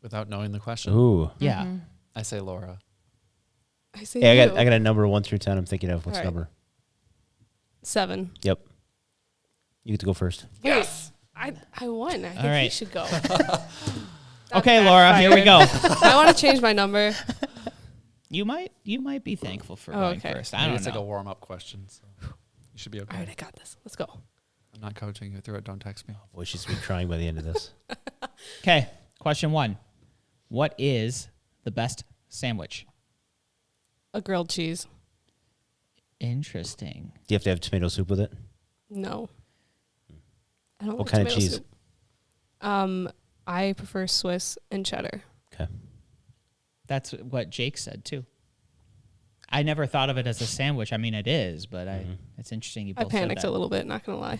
Speaker 4: Without knowing the question.
Speaker 2: Ooh.
Speaker 1: Yeah.
Speaker 4: I say Laura.
Speaker 5: I say
Speaker 2: Yeah,
Speaker 5: you.
Speaker 2: I got a number 1 through 10. I'm thinking of what's
Speaker 5: All right.
Speaker 2: number.
Speaker 5: 7.
Speaker 2: Yep. You get to go first.
Speaker 5: Yes. I won. I think you
Speaker 1: right.
Speaker 5: should go.
Speaker 1: Okay, Laura, here we go.
Speaker 5: I want to change my number.
Speaker 1: You might be thankful for
Speaker 5: Oh,
Speaker 1: going
Speaker 5: okay.
Speaker 1: first. I
Speaker 4: Maybe
Speaker 1: don't
Speaker 4: it's like a
Speaker 1: know.
Speaker 4: warm-up question. So you should be okay.
Speaker 5: All right, I got this. Let's go.
Speaker 4: I'm not coaching you through it. Don't text me.
Speaker 2: Boy, she's going to be crying by the end of this.
Speaker 1: Okay, question 1. What is the best sandwich?
Speaker 5: A grilled cheese.
Speaker 1: Interesting.
Speaker 2: Do you have to have tomato soup with it?
Speaker 5: No. I don't
Speaker 2: What
Speaker 5: like
Speaker 2: kind of
Speaker 5: tomato
Speaker 2: cheese?
Speaker 5: soup. I prefer Swiss and cheddar.
Speaker 2: Okay.
Speaker 1: That's what Jake said too. I never thought of it as a sandwich. I mean, it is, but it's interesting. You
Speaker 5: I
Speaker 1: both said
Speaker 5: panicked
Speaker 1: that.
Speaker 5: a little bit, not going to lie.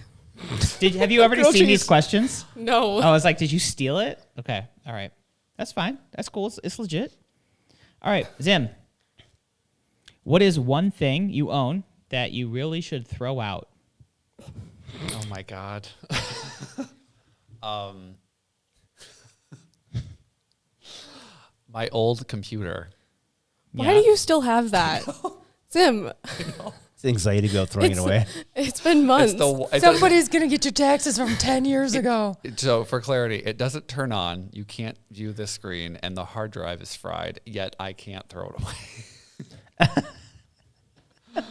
Speaker 1: Have you ever
Speaker 5: Grilled
Speaker 1: seen these
Speaker 5: cheese.
Speaker 1: questions?
Speaker 5: No.
Speaker 1: I was like, did you steal it? Okay, all right, that's fine. That's cool. It's legit. All right, Zim. What is one thing you own that you really should throw out?
Speaker 4: Oh my God. My old computer.
Speaker 5: Why do you still have that? Zim,
Speaker 2: It's anxiety about throwing it away.
Speaker 5: it's been months.
Speaker 3: Somebody's going to get your taxes from 10 years ago.
Speaker 4: So for clarity, it doesn't turn on. You can't view the screen, and the hard drive is fried. Yet I can't throw it away.
Speaker 2: I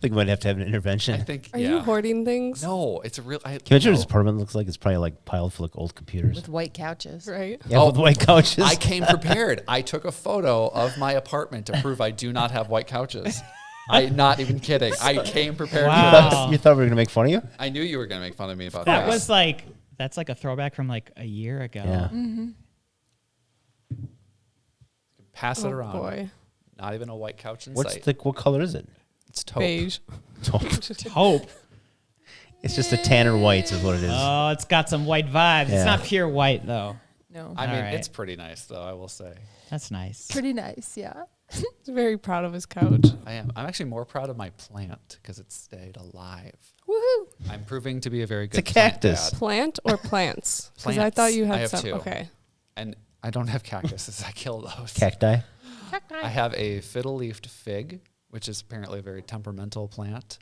Speaker 2: think we might have to have an intervention.
Speaker 4: I think.
Speaker 5: Are you hoarding things?
Speaker 4: No, it's a real.
Speaker 2: Can you imagine what his apartment looks like? It's probably like piled full of old computers.
Speaker 3: With white couches.
Speaker 5: Right.
Speaker 2: Yeah, with white couches.
Speaker 4: I came prepared. I took a photo of my apartment to prove I do not have white couches. I'm not even kidding. I came prepared.
Speaker 1: Wow.
Speaker 4: For this.
Speaker 2: You thought we were going to make fun of you?
Speaker 4: I knew you were going to make fun of me about
Speaker 1: That
Speaker 4: that.
Speaker 1: was like that's like a throwback from like a year ago.
Speaker 2: Yeah.
Speaker 4: Pass it
Speaker 5: Oh,
Speaker 4: around.
Speaker 5: boy.
Speaker 4: Not even a white couch in
Speaker 2: What's
Speaker 4: sight.
Speaker 2: what color is it?
Speaker 4: It's taupe.
Speaker 5: Beige.
Speaker 2: Taupe.
Speaker 1: Hope.
Speaker 2: It's just a tanner whites is what it is.
Speaker 1: Oh, it's got some white vibes.
Speaker 2: Yeah.
Speaker 1: It's not pure white though.
Speaker 3: No.
Speaker 4: I mean,
Speaker 1: All right.
Speaker 4: it's pretty nice, though, I will say.
Speaker 1: That's nice.
Speaker 3: Pretty nice, yeah.
Speaker 5: He's very proud of his couch.
Speaker 4: I am. I'm actually more proud of my plant because it stayed alive.
Speaker 3: Woohoo.
Speaker 4: I'm proving to be a very
Speaker 2: It's a
Speaker 4: good plant
Speaker 2: cactus.
Speaker 4: dad.
Speaker 5: Plant or plants? Because I
Speaker 4: Plants.
Speaker 5: thought you
Speaker 4: I
Speaker 5: had
Speaker 4: have
Speaker 5: some.
Speaker 4: two.
Speaker 5: Okay.
Speaker 4: And I don't have cactuses. I kill those.
Speaker 2: Cacti.
Speaker 4: I have a fiddle-leafed fig, which is apparently a very temperamental plant.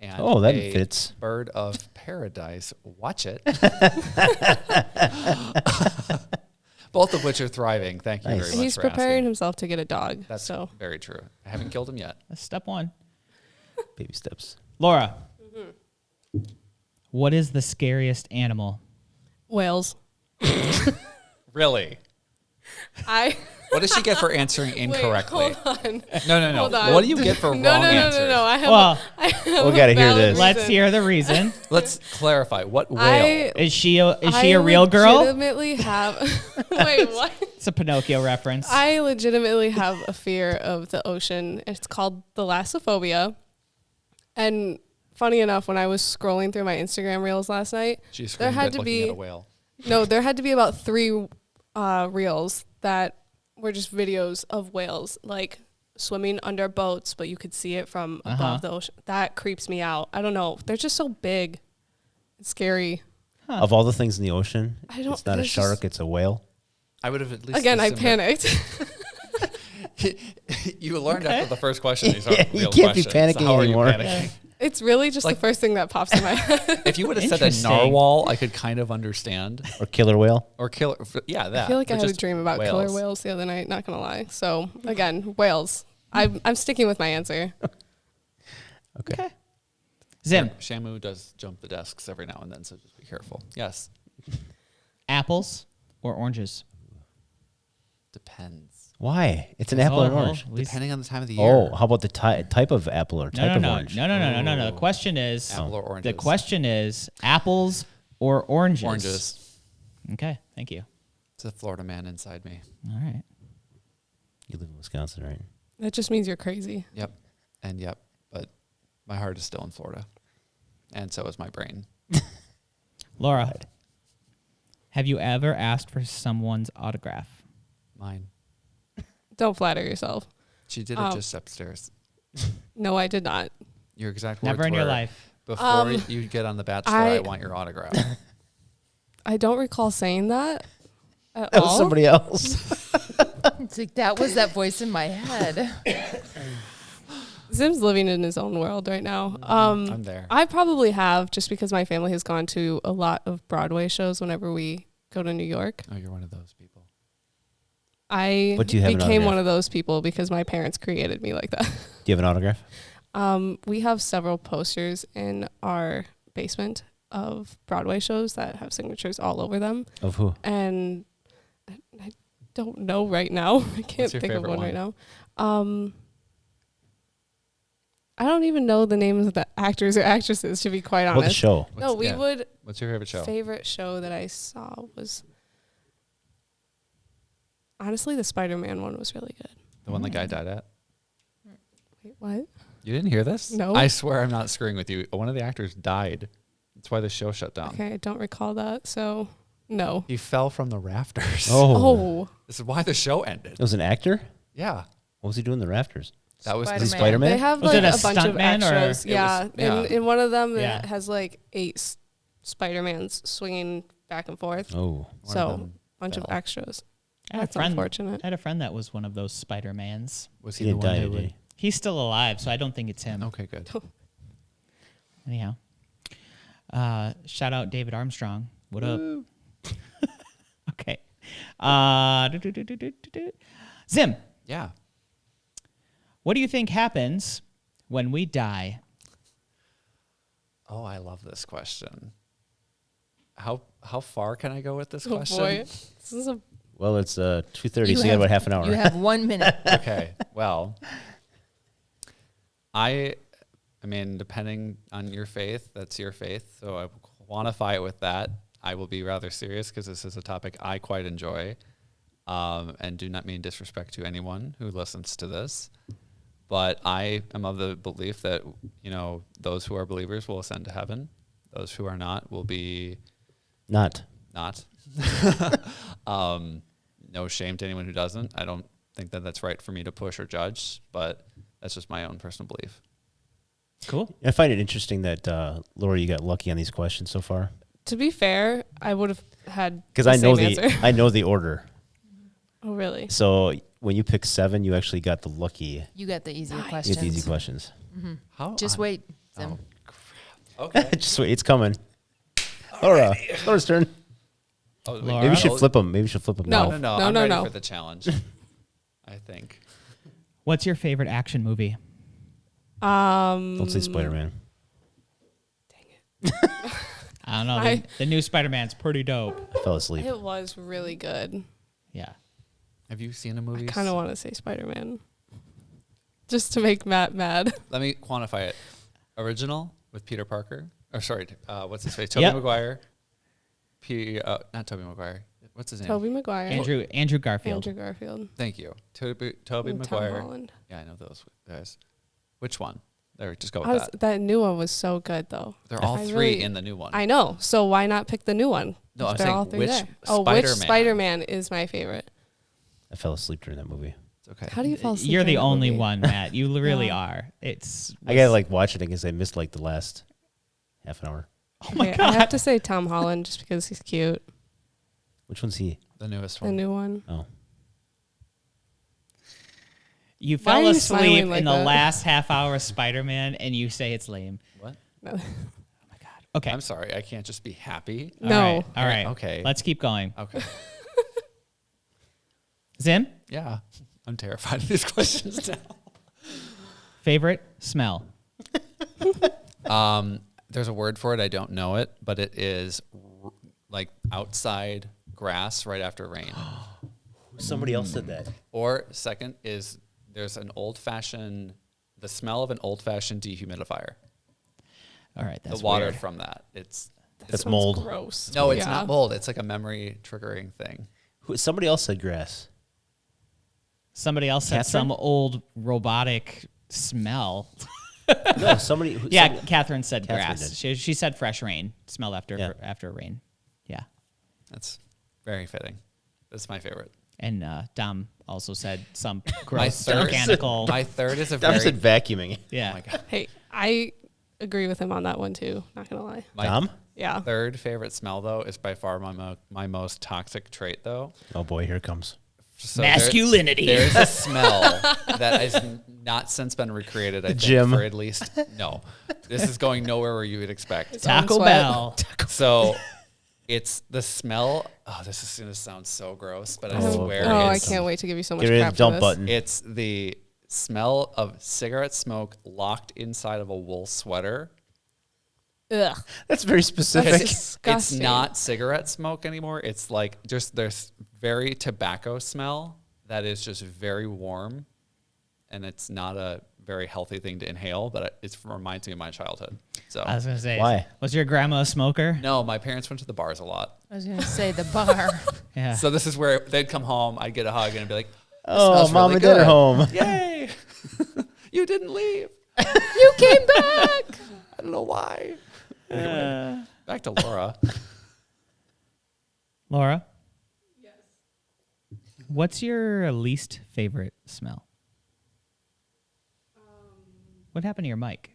Speaker 4: And
Speaker 2: Oh, that
Speaker 4: a
Speaker 2: fits.
Speaker 4: bird of paradise. Watch it. Both of which are thriving. Thank you
Speaker 2: Nice.
Speaker 4: very much
Speaker 5: He's
Speaker 4: for
Speaker 5: preparing
Speaker 4: asking.
Speaker 5: himself to get a dog.
Speaker 4: That's
Speaker 5: so
Speaker 4: very true. I haven't killed him yet.
Speaker 1: That's step 1.
Speaker 2: Baby steps.
Speaker 1: Laura. What is the scariest animal?
Speaker 5: whales.
Speaker 4: Really? What does she get for answering incorrectly?
Speaker 5: Wait, hold on.
Speaker 4: No.
Speaker 5: Hold on.
Speaker 4: What do you get for
Speaker 5: No,
Speaker 4: wrong
Speaker 5: no,
Speaker 4: answers?
Speaker 5: I have.
Speaker 1: Well,
Speaker 5: I have
Speaker 2: we gotta
Speaker 5: a
Speaker 2: hear
Speaker 5: valid
Speaker 2: this.
Speaker 1: let's
Speaker 5: reason.
Speaker 1: hear the reason.
Speaker 4: Let's clarify. What whale?
Speaker 1: Is she a real girl?
Speaker 5: Legitimately have. Wait, what?
Speaker 1: It's a Pinocchio reference.
Speaker 5: I legitimately have a fear of the ocean. It's called thalassophobia. And funny enough, when I was scrolling through my Instagram reels last night,
Speaker 4: She
Speaker 5: there
Speaker 4: screamed
Speaker 5: had
Speaker 4: at
Speaker 5: to
Speaker 4: looking
Speaker 5: be
Speaker 4: at a whale.
Speaker 5: there had to be about 3 reels that were just videos of whales like swimming under boats, but you could see it from above the ocean. That creeps me out. I don't know. They're just so big. It's scary.
Speaker 2: Of all the things in the ocean,
Speaker 5: I don't-
Speaker 2: it's not a
Speaker 5: there's
Speaker 2: shark,
Speaker 5: just-
Speaker 2: it's a whale.
Speaker 4: I would have at least
Speaker 5: Again, I
Speaker 4: assumed
Speaker 5: panicked.
Speaker 4: that- You learned after the first question these
Speaker 2: Yeah,
Speaker 4: aren't
Speaker 2: you
Speaker 4: real
Speaker 2: can't be
Speaker 4: questions. So
Speaker 2: panicking
Speaker 4: how are
Speaker 2: anymore.
Speaker 4: you panicking?
Speaker 5: It's really just
Speaker 4: Like-
Speaker 5: the first thing that pops in my head.
Speaker 4: If you would have said a
Speaker 1: Interesting.
Speaker 4: narwhal, I could kind of understand.
Speaker 2: Or killer whale.
Speaker 4: Or killer. Yeah, that.
Speaker 5: I feel like I
Speaker 4: but
Speaker 5: had a
Speaker 4: just
Speaker 5: dream about killer whales the other night, not gonna lie. So again, whales. I'm sticking with my answer.
Speaker 2: Okay.
Speaker 1: Zim,
Speaker 4: Shamu does jump the desks every now and then, so just be careful. Yes.
Speaker 1: apples or oranges?
Speaker 4: Depends.
Speaker 2: Why? It's an apple and orange.
Speaker 4: Depending on the time of the year.
Speaker 2: Oh, how about the type of apple or type of orange?
Speaker 1: No. The question is
Speaker 4: Apple or oranges?
Speaker 1: The question is apples or oranges.
Speaker 4: Oranges.
Speaker 1: Okay, thank you.
Speaker 4: It's a Florida man inside me.
Speaker 1: All right.
Speaker 2: You live in Wisconsin, right?
Speaker 5: That just means you're crazy.
Speaker 4: Yep. And yep. But my heart is still in Florida. And so is my brain.
Speaker 1: Laura, have you ever asked for someone's autograph?
Speaker 4: Mine.
Speaker 5: Don't flatter yourself.
Speaker 4: She did it just upstairs.
Speaker 5: No, I did not.
Speaker 4: Your exact
Speaker 1: Never
Speaker 4: words
Speaker 1: in your
Speaker 4: were,
Speaker 1: life.
Speaker 4: Before you get on The Bachelor, I want your autograph.
Speaker 5: I don't recall saying that. At
Speaker 2: That was
Speaker 5: all?
Speaker 2: somebody else.
Speaker 3: It's like that was that voice in my head.
Speaker 5: Zim's living in his own world right now.
Speaker 4: I'm there.
Speaker 5: I probably have, just because my family has gone to a lot of Broadway shows whenever we go to New York.
Speaker 4: Oh, you're one of those people.
Speaker 5: I
Speaker 2: But do you have an
Speaker 5: became
Speaker 2: autograph?
Speaker 5: one of those people because my parents created me like that.
Speaker 2: Do you have an autograph?
Speaker 5: We have several posters in our basement of Broadway shows that have signatures all over them.
Speaker 2: Of who?
Speaker 5: And I don't know right now. I can't
Speaker 4: your
Speaker 5: think of
Speaker 4: favorite
Speaker 5: one right
Speaker 4: one?
Speaker 5: now. I don't even know the names of the actors or actresses, to be quite honest.
Speaker 2: What the show?
Speaker 5: No, we would.
Speaker 4: What's your favorite show?
Speaker 5: Favorite show that I saw was honestly the Spider-Man one was really good.
Speaker 4: The one the guy died at?
Speaker 5: Wait, what?
Speaker 4: You didn't hear this?
Speaker 5: No.
Speaker 4: I swear I'm not screwing with you. One of the actors died. That's why the show shut down.
Speaker 5: Okay, I don't recall that. So no.
Speaker 4: He fell from the rafters.
Speaker 5: Oh,
Speaker 4: This is why the show ended.
Speaker 2: It was an actor?
Speaker 4: Yeah.
Speaker 2: What was he doing in the rafters?
Speaker 4: That was
Speaker 2: Was he
Speaker 3: Spider-Man.
Speaker 2: Spider-Man?
Speaker 5: they have
Speaker 1: Was
Speaker 5: like
Speaker 1: it a
Speaker 5: a bunch of
Speaker 1: stuntman or-
Speaker 5: extras. Yeah.
Speaker 4: yeah.
Speaker 5: In one of them,
Speaker 1: Yeah.
Speaker 5: it has like 8 Spider-Mans swinging back and forth.
Speaker 2: Oh.
Speaker 4: One
Speaker 5: So,
Speaker 4: of them
Speaker 5: bunch of
Speaker 4: fell.
Speaker 5: extras.
Speaker 1: I had a
Speaker 5: That's
Speaker 1: friend.
Speaker 5: unfortunate.
Speaker 1: I had a friend that was one of those Spider-Mans.
Speaker 4: Was
Speaker 2: He
Speaker 4: he, the
Speaker 2: didn't
Speaker 4: one
Speaker 2: die,
Speaker 4: who
Speaker 2: did
Speaker 4: would?
Speaker 2: he?
Speaker 1: He's still alive, so I don't think it's him.
Speaker 4: Okay, good.
Speaker 1: Anyhow, shout out David Armstrong. What up? Okay. Zim,
Speaker 4: Yeah.
Speaker 1: what do you think happens when we die?
Speaker 4: Oh, I love this question. How far can I go with this
Speaker 5: Oh
Speaker 4: question?
Speaker 5: boy. This is a
Speaker 2: Well, it's 2:30, so you got about half an hour.
Speaker 3: You have 1 minute.
Speaker 4: Okay. Well, I mean, depending on your faith, that's your faith. So I will quantify it with that. I will be rather serious because this is a topic I quite enjoy, and do not mean disrespect to anyone who listens to this. But I am of the belief that, those who are believers will ascend to heaven. Those who are not will be
Speaker 2: Not.
Speaker 4: not. No shame to anyone who doesn't. I don't think that that's right for me to push or judge, but that's just my own personal belief.
Speaker 1: Cool.
Speaker 2: I find it interesting that, Laura, you got lucky on these questions so far.
Speaker 5: To be fair, I would have had
Speaker 2: Because
Speaker 5: the
Speaker 2: I know
Speaker 5: same
Speaker 2: the
Speaker 5: answer.
Speaker 2: I know the order.
Speaker 5: Oh, really?
Speaker 2: So when you pick 7, you actually got the lucky.
Speaker 3: You got the easier
Speaker 2: You get
Speaker 3: questions.
Speaker 2: the easy questions.
Speaker 4: How?
Speaker 3: Just
Speaker 4: on-
Speaker 3: wait, Zim.
Speaker 4: Oh, okay.
Speaker 2: Just wait, it's coming. Laura's turn.
Speaker 4: Oh, wait,
Speaker 1: Laura?
Speaker 2: Maybe we should
Speaker 4: oh,
Speaker 2: flip them. Maybe we should flip them
Speaker 5: No.
Speaker 4: No,
Speaker 2: now.
Speaker 4: I'm
Speaker 5: no,
Speaker 4: ready
Speaker 5: no.
Speaker 4: for the challenge. I think.
Speaker 1: What's your favorite action movie?
Speaker 2: Don't say Spider-Man.
Speaker 1: I don't know.
Speaker 5: I-
Speaker 1: The new Spider-Man's pretty dope.
Speaker 2: I fell asleep.
Speaker 5: It was really good.
Speaker 1: Yeah.
Speaker 4: Have you seen a movie?
Speaker 5: I kind of want to say Spider-Man. Just to make Matt mad.
Speaker 4: Let me quantify it. Original with Peter Parker. Or sorry, what's his face? Tobey
Speaker 1: Yep.
Speaker 4: Maguire. Not Tobey Maguire. What's his name?
Speaker 5: Tobey Maguire.
Speaker 1: Andrew Garfield.
Speaker 5: Andrew Garfield.
Speaker 4: Thank you. Tobey
Speaker 5: and Tom
Speaker 4: Maguire.
Speaker 5: Holland.
Speaker 4: Yeah, I know those guys. Which one? There, just go
Speaker 5: I
Speaker 4: with
Speaker 5: was,
Speaker 4: that.
Speaker 5: that new one was so good, though.
Speaker 4: They're all
Speaker 5: I
Speaker 4: three
Speaker 5: really-
Speaker 4: in the new one.
Speaker 5: I know. So why not pick the new one?
Speaker 4: No,
Speaker 5: if
Speaker 4: I'm
Speaker 5: they're
Speaker 4: saying
Speaker 5: all three
Speaker 4: which
Speaker 5: there. Oh, which
Speaker 4: Spider-Man?
Speaker 5: Spider-Man is my favorite?
Speaker 2: I fell asleep during that movie.
Speaker 4: It's okay.
Speaker 5: How do you fall asleep?
Speaker 1: You're the
Speaker 5: during that
Speaker 1: only
Speaker 5: movie?
Speaker 1: one, Matt. You really
Speaker 5: Yeah.
Speaker 1: are. It's.
Speaker 2: I gotta watch it because I missed the last half an hour.
Speaker 1: Oh my
Speaker 5: Okay,
Speaker 1: god.
Speaker 5: I have to say Tom Holland just because he's cute.
Speaker 2: Which one's he?
Speaker 4: The newest
Speaker 5: The
Speaker 4: one.
Speaker 5: new one.
Speaker 2: Oh,
Speaker 1: You
Speaker 5: Why are
Speaker 1: fell
Speaker 5: you
Speaker 1: asleep
Speaker 5: smiling like
Speaker 1: in the
Speaker 5: that?
Speaker 1: last half hour of Spider-Man, and you say it's lame.
Speaker 4: What?
Speaker 5: No.
Speaker 1: Oh my god. Okay.
Speaker 4: I'm sorry. I can't just be happy.
Speaker 1: All
Speaker 5: No.
Speaker 1: right. All right.
Speaker 4: Okay.
Speaker 1: Let's keep going.
Speaker 4: Okay.
Speaker 1: Zim,
Speaker 4: Yeah. I'm terrified of these questions now.
Speaker 1: favorite smell.
Speaker 4: There's a word for it. I don't know it, but it is like outside grass right after rain.
Speaker 2: somebody else said that.
Speaker 4: Or second is there's the smell of an old-fashioned dehumidifier.
Speaker 1: All right. That's
Speaker 4: the water
Speaker 1: weird.
Speaker 4: from that. It's
Speaker 2: That's
Speaker 5: Sounds
Speaker 2: mold.
Speaker 5: Gross.
Speaker 4: no, it's
Speaker 5: Yeah.
Speaker 4: not mold. It's like a memory triggering thing.
Speaker 2: Somebody else said grass.
Speaker 1: Somebody else said
Speaker 2: Catherine?
Speaker 1: some old robotic smell.
Speaker 2: No, somebody.
Speaker 1: Yeah,
Speaker 2: somebody-
Speaker 1: Catherine said
Speaker 2: Catherine
Speaker 1: grass.
Speaker 2: did.
Speaker 1: She said fresh rain. Smell after
Speaker 2: Yeah.
Speaker 1: after rain. Yeah.
Speaker 4: That's very fitting. That's my favorite.
Speaker 1: And Dom also said some
Speaker 4: My
Speaker 1: gross
Speaker 4: third,
Speaker 1: mechanical.
Speaker 4: my third is a
Speaker 2: Dom
Speaker 4: very.
Speaker 2: said vacuuming.
Speaker 1: Yeah.
Speaker 4: Oh my god.
Speaker 5: Hey, I agree with him on that one too. Not gonna lie.
Speaker 4: My,
Speaker 2: Dom?
Speaker 5: Yeah.
Speaker 4: Third favorite smell, though, is by far my most toxic trait, though.
Speaker 2: Oh boy, here it comes.
Speaker 4: So
Speaker 1: Masculinity.
Speaker 4: There's a smell that has not since been recreated, I think,
Speaker 2: Gym.
Speaker 4: for at least, no. This is going nowhere where you would expect.
Speaker 1: Taco
Speaker 5: sweat.
Speaker 1: Bell.
Speaker 4: So it's the smell. Oh, this is going to sound so gross, but I swear
Speaker 5: Oh, I
Speaker 4: it's,
Speaker 5: can't wait to give you so much
Speaker 2: Get rid
Speaker 5: crap
Speaker 2: of the dump
Speaker 5: for this.
Speaker 2: button.
Speaker 4: it's the smell of cigarette smoke locked inside of a wool sweater.
Speaker 5: Ugh.
Speaker 2: That's very specific.
Speaker 5: That's
Speaker 4: It's
Speaker 5: disgusting.
Speaker 4: not cigarette smoke anymore. It's like just there's very tobacco smell that is just very warm, and it's not a very healthy thing to inhale, but it reminds me of my childhood. So
Speaker 1: I was gonna say,
Speaker 2: Why?
Speaker 1: Was your grandma a smoker?
Speaker 4: no, my parents went to the bars a lot.
Speaker 3: I was going to say the bar.
Speaker 1: Yeah.
Speaker 4: So this is where they'd come home, I'd get a hug, and I'd be like,
Speaker 2: Oh,
Speaker 4: smells
Speaker 2: mom
Speaker 4: really
Speaker 2: and dad
Speaker 4: good.
Speaker 2: are home.
Speaker 4: "Yay, you didn't leave.
Speaker 3: You came back.
Speaker 4: I don't know why." Anyway, back to Laura.
Speaker 1: Laura? Yes. What's your least favorite smell? What happened to your mic?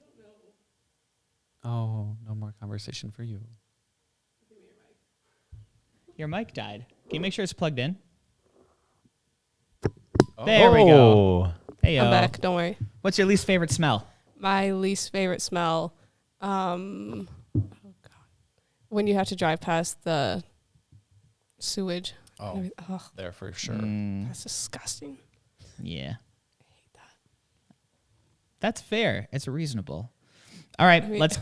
Speaker 4: Oh, no more conversation for you.
Speaker 1: Your mic died. Can you make sure it's plugged in? There we go.
Speaker 2: Oh.
Speaker 1: Hey,
Speaker 5: I'm back. Don't worry.
Speaker 1: What's your least favorite smell?
Speaker 5: My least favorite smell, oh God, when you have to drive past the sewage.
Speaker 4: Oh,
Speaker 5: Ugh,
Speaker 4: there for sure.
Speaker 5: that's disgusting.
Speaker 1: Yeah.
Speaker 5: I hate that.
Speaker 1: That's fair. It's reasonable. All right,
Speaker 5: I mean-
Speaker 1: let's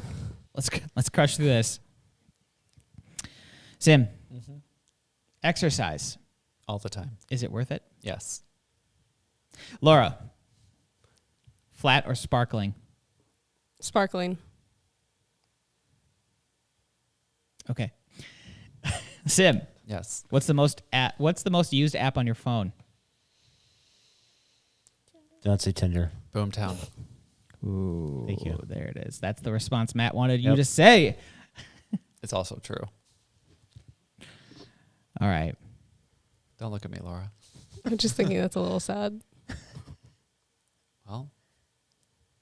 Speaker 1: crush through this. Sim, exercise.
Speaker 4: All the time.
Speaker 1: Is it worth it?
Speaker 4: Yes.
Speaker 1: Laura, flat or sparkling?
Speaker 5: Sparkling.
Speaker 1: Okay. Sim,
Speaker 4: Yes.
Speaker 1: what's the most used app on your phone?
Speaker 2: Do not say Tinder.
Speaker 4: Boomtown.
Speaker 1: Ooh,
Speaker 2: Thank you.
Speaker 1: There it is. That's the response Matt wanted you
Speaker 2: Yep.
Speaker 1: to say.
Speaker 4: It's also true.
Speaker 1: All right.
Speaker 4: Don't look at me, Laura.
Speaker 5: I'm just thinking that's a little sad.
Speaker 4: Well,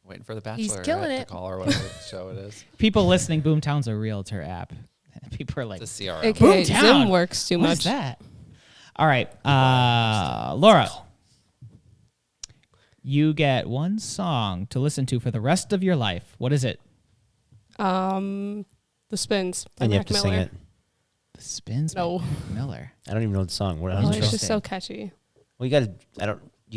Speaker 4: waiting for the
Speaker 3: He's
Speaker 4: Bachelor
Speaker 3: killing
Speaker 4: to
Speaker 3: it.
Speaker 4: call or whatever show it is.
Speaker 1: People listening, Boomtown's a realtor app. People are like,
Speaker 4: It's a CRM.
Speaker 5: AKA
Speaker 1: Boomtown.
Speaker 5: Zim works too
Speaker 1: what
Speaker 5: much.
Speaker 1: is that? All right. Laura, you get one song to listen to for the rest of your life. What is it?
Speaker 5: The Spins by
Speaker 2: And you have
Speaker 5: Mac
Speaker 2: to
Speaker 5: Miller.
Speaker 2: sing it.
Speaker 1: The Spins by
Speaker 5: No.
Speaker 1: Mac Miller.
Speaker 2: I don't even know the song. What?
Speaker 5: Oh,
Speaker 2: How's it
Speaker 5: it's
Speaker 2: go?
Speaker 5: just so catchy.
Speaker 2: Well, you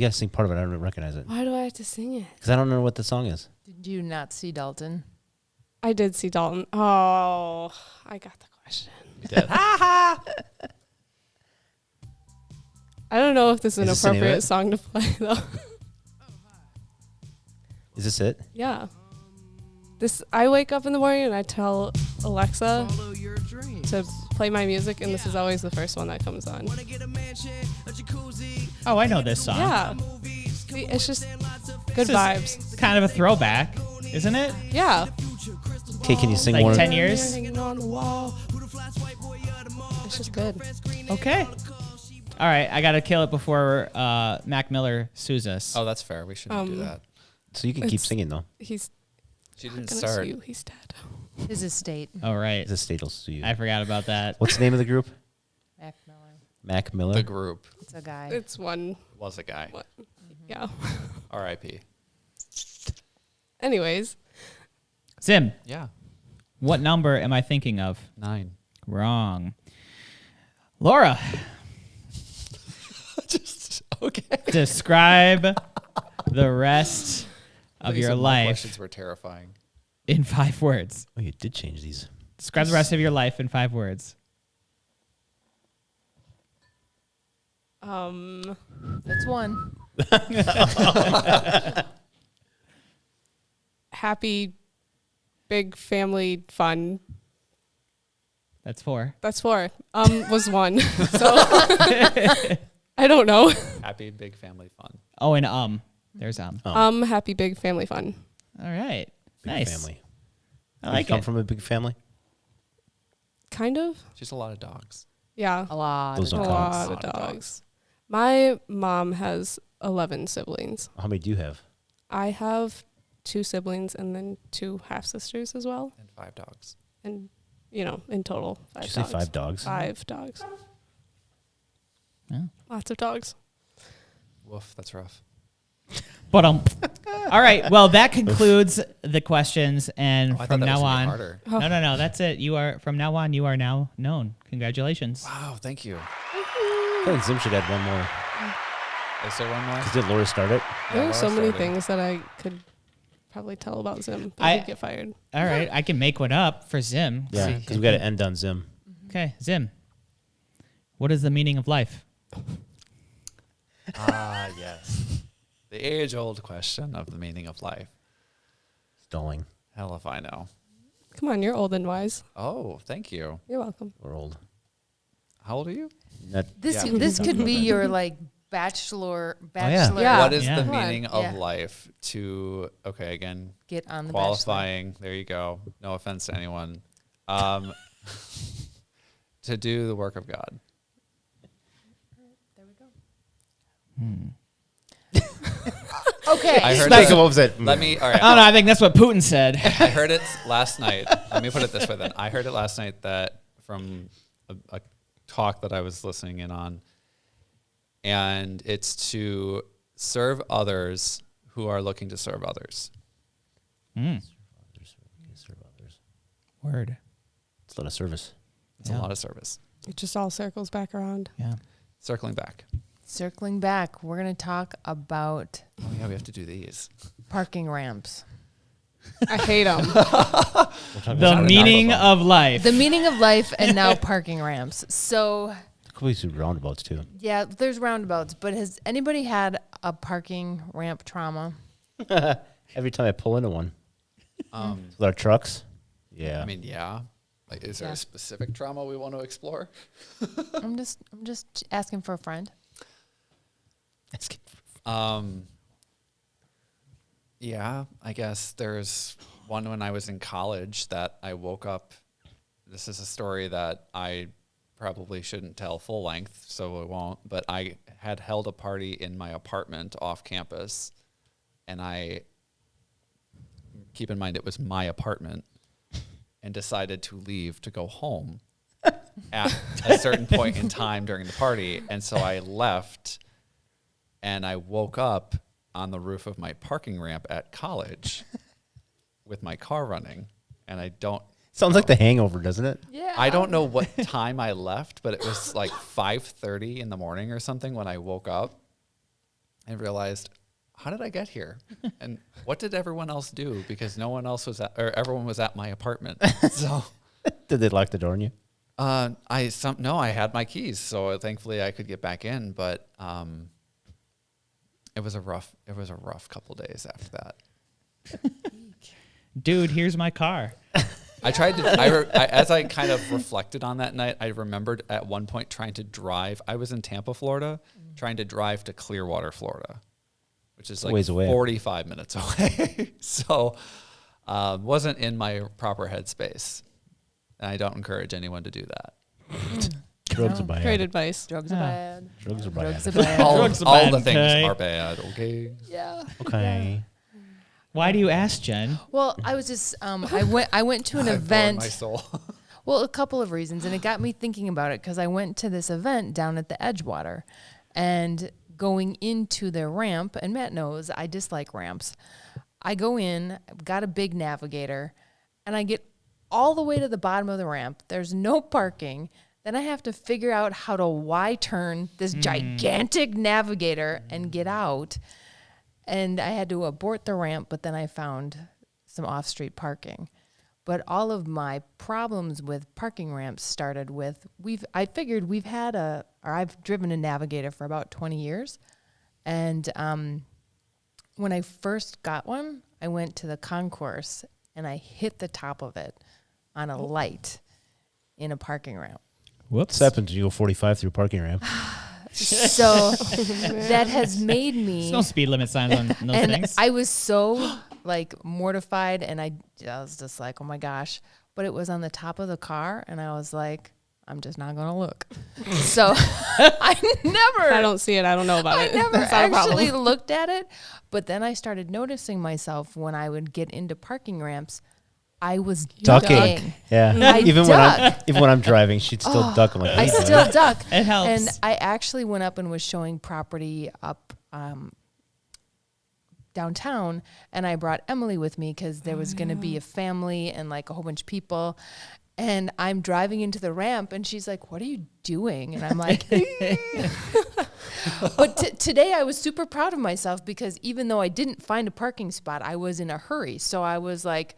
Speaker 2: gotta sing part of it. I don't recognize it
Speaker 5: Why do I have to sing it?
Speaker 2: because I don't know what the song is.
Speaker 3: Did you not see Dalton?
Speaker 5: I did see Dalton. Oh, I got the question.
Speaker 4: You did.
Speaker 5: I don't know if this is an
Speaker 2: Is this the name of
Speaker 5: appropriate
Speaker 2: it?
Speaker 5: song to play though.
Speaker 2: Is this it?
Speaker 5: Yeah. I wake up in the morning and I tell Alexa to play my music, and this is always the first one that comes on.
Speaker 1: Oh, I know this song.
Speaker 5: Yeah. See, it's just good
Speaker 1: This is-
Speaker 5: vibes.
Speaker 1: It's kind of a throwback, isn't it?
Speaker 5: Yeah.
Speaker 2: Okay, can you sing
Speaker 1: Like
Speaker 2: one?
Speaker 1: 10 years?
Speaker 5: Hanging on the wall. It's just good.
Speaker 1: Okay. All right. I got to kill it before Mac Miller sues us.
Speaker 4: Oh, that's fair. We shouldn't do that.
Speaker 2: So you can keep
Speaker 5: It's-
Speaker 2: singing though.
Speaker 5: He's
Speaker 4: She
Speaker 5: not
Speaker 4: didn't
Speaker 5: gonna
Speaker 4: start.
Speaker 5: sue you. He's dead.
Speaker 3: His estate.
Speaker 1: All right.
Speaker 2: It's a state will sue you.
Speaker 1: I forgot about that.
Speaker 2: What's the name of the group?
Speaker 3: Mac Miller.
Speaker 2: Mac Miller.
Speaker 4: The group
Speaker 3: It's a guy.
Speaker 5: It's one.
Speaker 4: was a guy.
Speaker 5: What? Yeah.
Speaker 4: R.I.P.
Speaker 5: Anyways,
Speaker 1: Sim,
Speaker 4: Yeah.
Speaker 1: what number am I thinking of?
Speaker 4: 9.
Speaker 1: Wrong. Laura,
Speaker 4: Just okay.
Speaker 1: describe the rest of
Speaker 4: These
Speaker 1: your
Speaker 4: are my
Speaker 1: life
Speaker 4: questions were terrifying.
Speaker 1: in 5 words.
Speaker 2: Oh, you did change these.
Speaker 1: Describe the rest of your life in 5 words.
Speaker 3: That's one.
Speaker 5: happy, big family fun.
Speaker 1: That's 4.
Speaker 5: That's 4. Was 1. So I don't know.
Speaker 4: Happy big family fun.
Speaker 1: Oh, and there's
Speaker 2: Oh.
Speaker 5: Happy, big family fun.
Speaker 1: All right.
Speaker 2: Big
Speaker 1: Nice.
Speaker 2: family.
Speaker 1: I
Speaker 2: You
Speaker 1: like
Speaker 2: come
Speaker 1: it.
Speaker 2: from a big family?
Speaker 5: Kind of.
Speaker 4: Just a lot of dogs.
Speaker 5: Yeah.
Speaker 3: A lot.
Speaker 2: Those
Speaker 3: of
Speaker 2: don't
Speaker 5: A
Speaker 2: count.
Speaker 5: lot of
Speaker 4: Lot of
Speaker 5: dogs. My mom has 11 siblings.
Speaker 2: How many do you have?
Speaker 5: I have 2 siblings and then 2 half sisters as well.
Speaker 4: And 5 dogs.
Speaker 5: And in total, 5
Speaker 2: Did you
Speaker 5: dogs.
Speaker 2: say 5 dogs?
Speaker 5: 5 dogs.
Speaker 1: Yeah.
Speaker 5: Lots of dogs.
Speaker 4: Woof, that's rough.
Speaker 1: But all right. Well, that concludes the questions, and
Speaker 4: I thought
Speaker 1: from
Speaker 4: that was
Speaker 1: now
Speaker 4: gonna be
Speaker 1: on,
Speaker 4: harder.
Speaker 1: no, that's it. You are from now on. You are now known. Congratulations.
Speaker 4: Wow, thank you.
Speaker 2: I feel like Zim should add one more.
Speaker 4: Is there one more?
Speaker 2: 'Cause did Laura start it?
Speaker 4: Yeah,
Speaker 5: There are
Speaker 4: Laura
Speaker 5: so many
Speaker 4: started.
Speaker 5: things that I could probably tell about Zim, but
Speaker 1: I-
Speaker 5: he'd get fired.
Speaker 1: All right, I can make one up for Zim.
Speaker 2: Yeah,
Speaker 1: See-
Speaker 2: because we got to end on Zim.
Speaker 1: Okay, Zim. What is the meaning of life?
Speaker 2: Ah, yes.
Speaker 4: The age-old question of the meaning of life.
Speaker 2: Stalling.
Speaker 4: Hell if I know.
Speaker 5: Come on, you're old and wise.
Speaker 4: Oh, thank you.
Speaker 5: You're welcome.
Speaker 2: We're old.
Speaker 4: How old are you?
Speaker 3: This
Speaker 4: Yeah.
Speaker 3: this could be your like bachelor.
Speaker 2: yeah.
Speaker 5: Yeah.
Speaker 4: What is
Speaker 1: Yeah.
Speaker 4: the
Speaker 5: Come on.
Speaker 4: meaning of
Speaker 3: Yeah.
Speaker 4: life to, okay, again,
Speaker 3: Get on the
Speaker 4: qualifying. There you go. No offense to anyone. To do the work of God.
Speaker 3: There we go. Okay.
Speaker 4: I heard
Speaker 2: Like,
Speaker 4: it.
Speaker 2: what was that?
Speaker 4: Let me, all right.
Speaker 1: I don't know. I think that's what Putin said.
Speaker 4: I heard it last night. Let me put it this way then. I heard it last night that from a talk that I was listening in on, and it's to serve others who are looking to serve others.
Speaker 2: Serve others.
Speaker 1: Word.
Speaker 2: It's a lot of service.
Speaker 4: It's
Speaker 1: Yeah.
Speaker 4: a lot of service.
Speaker 5: It just all circles back around.
Speaker 1: Yeah.
Speaker 4: Circling back.
Speaker 3: Circling back, we're going to talk about
Speaker 4: Oh yeah, we have to do these.
Speaker 3: parking ramps.
Speaker 5: I hate them.
Speaker 1: The meaning of life.
Speaker 3: The meaning of life and now parking ramps. So,
Speaker 2: Could be some roundabouts too.
Speaker 3: yeah, there's roundabouts, but has anybody had a parking ramp trauma?
Speaker 2: Every time I pull into one. With our trucks. Yeah.
Speaker 4: I mean, yeah. Like, is there
Speaker 3: Yeah.
Speaker 4: a specific trauma we want to explore?
Speaker 3: I'm just asking for a friend.
Speaker 4: Yeah, I guess there's one when I was in college that I woke up. This is a story that I probably shouldn't tell full length, so I won't. But I had held a party in my apartment off campus, and I, keep in mind it was my apartment, and decided to leave to go home at a certain point in time during the party. And so I left, and I woke up on the roof of my parking ramp at college with my car running. And I don't
Speaker 2: Sounds like The Hangover, doesn't it?
Speaker 3: Yeah.
Speaker 4: I don't know what time I left, but it was like 5:30 in the morning or something when I woke up and realized, how did I get here? And what did everyone else do? Because no one else was at, or everyone was at my apartment. So
Speaker 2: Did they lock the door on you?
Speaker 4: no, I had my keys, so thankfully I could get back in. But it was a rough couple days after that.
Speaker 1: Dude, here's my car.
Speaker 4: I tried to, as I kind of reflected on that night, I remembered at one point trying to drive. I was in Tampa, Florida, trying to drive to Clearwater, Florida, which is like
Speaker 2: Ways away.
Speaker 4: 45 minutes away. So wasn't in my proper headspace. And I don't encourage anyone to do that.
Speaker 2: Drugs are bad.
Speaker 5: Great advice.
Speaker 3: Drugs are bad.
Speaker 2: Drugs are bad.
Speaker 3: Drugs are bad.
Speaker 1: Drugs are
Speaker 4: all
Speaker 1: bad,
Speaker 4: the things
Speaker 1: okay?
Speaker 4: are bad, okay?
Speaker 3: Yeah.
Speaker 2: Okay.
Speaker 1: Why do you ask, Jen?
Speaker 3: Well, I was just I went to an
Speaker 4: I've bored my
Speaker 3: event.
Speaker 4: soul.
Speaker 3: Well, a couple of reasons, and it got me thinking about it because I went to this event down at the Edgewater, and going into the ramp, and Matt knows I dislike ramps. I go in, got a big navigator, and I get all the way to the bottom of the ramp. There's no parking. Then I have to figure out how to Y-turn this gigantic navigator and get out. And I had to abort the ramp, but then I found some off-street parking. But all of my problems with parking ramps started with I've driven a Navigator for about 20 years. And when I first got one, I went to the concourse and I hit the top of it on a light in a parking ramp.
Speaker 1: Whoops.
Speaker 2: What's happened to you go 45 through a parking ramp?
Speaker 3: So that has made me.
Speaker 1: There's no speed limit signs on those
Speaker 3: And
Speaker 1: things.
Speaker 3: I was so like mortified, and I was just like, oh my gosh. But it was on the top of the car, and I was like, I'm just not going to look. So I
Speaker 5: don't see it. I don't know about
Speaker 3: I
Speaker 5: it.
Speaker 3: never
Speaker 5: That's not a problem.
Speaker 3: actually looked at it. But then I started noticing myself when I would get into parking ramps, I was
Speaker 2: Ducking.
Speaker 3: ducking.
Speaker 2: Yeah.
Speaker 3: I
Speaker 2: even
Speaker 3: duck.
Speaker 2: when I'm driving, she'd still duck. I'm like,
Speaker 3: I still duck.
Speaker 1: It helps.
Speaker 3: And I actually went up and was showing property up downtown, and I brought Emily with me because there was going to be a family and like a whole bunch of people. And I'm driving into the ramp, and she's like, "What are you doing?" And I'm like, but today I was super proud of myself because even though I didn't find a parking spot, I was in a hurry. So I was like,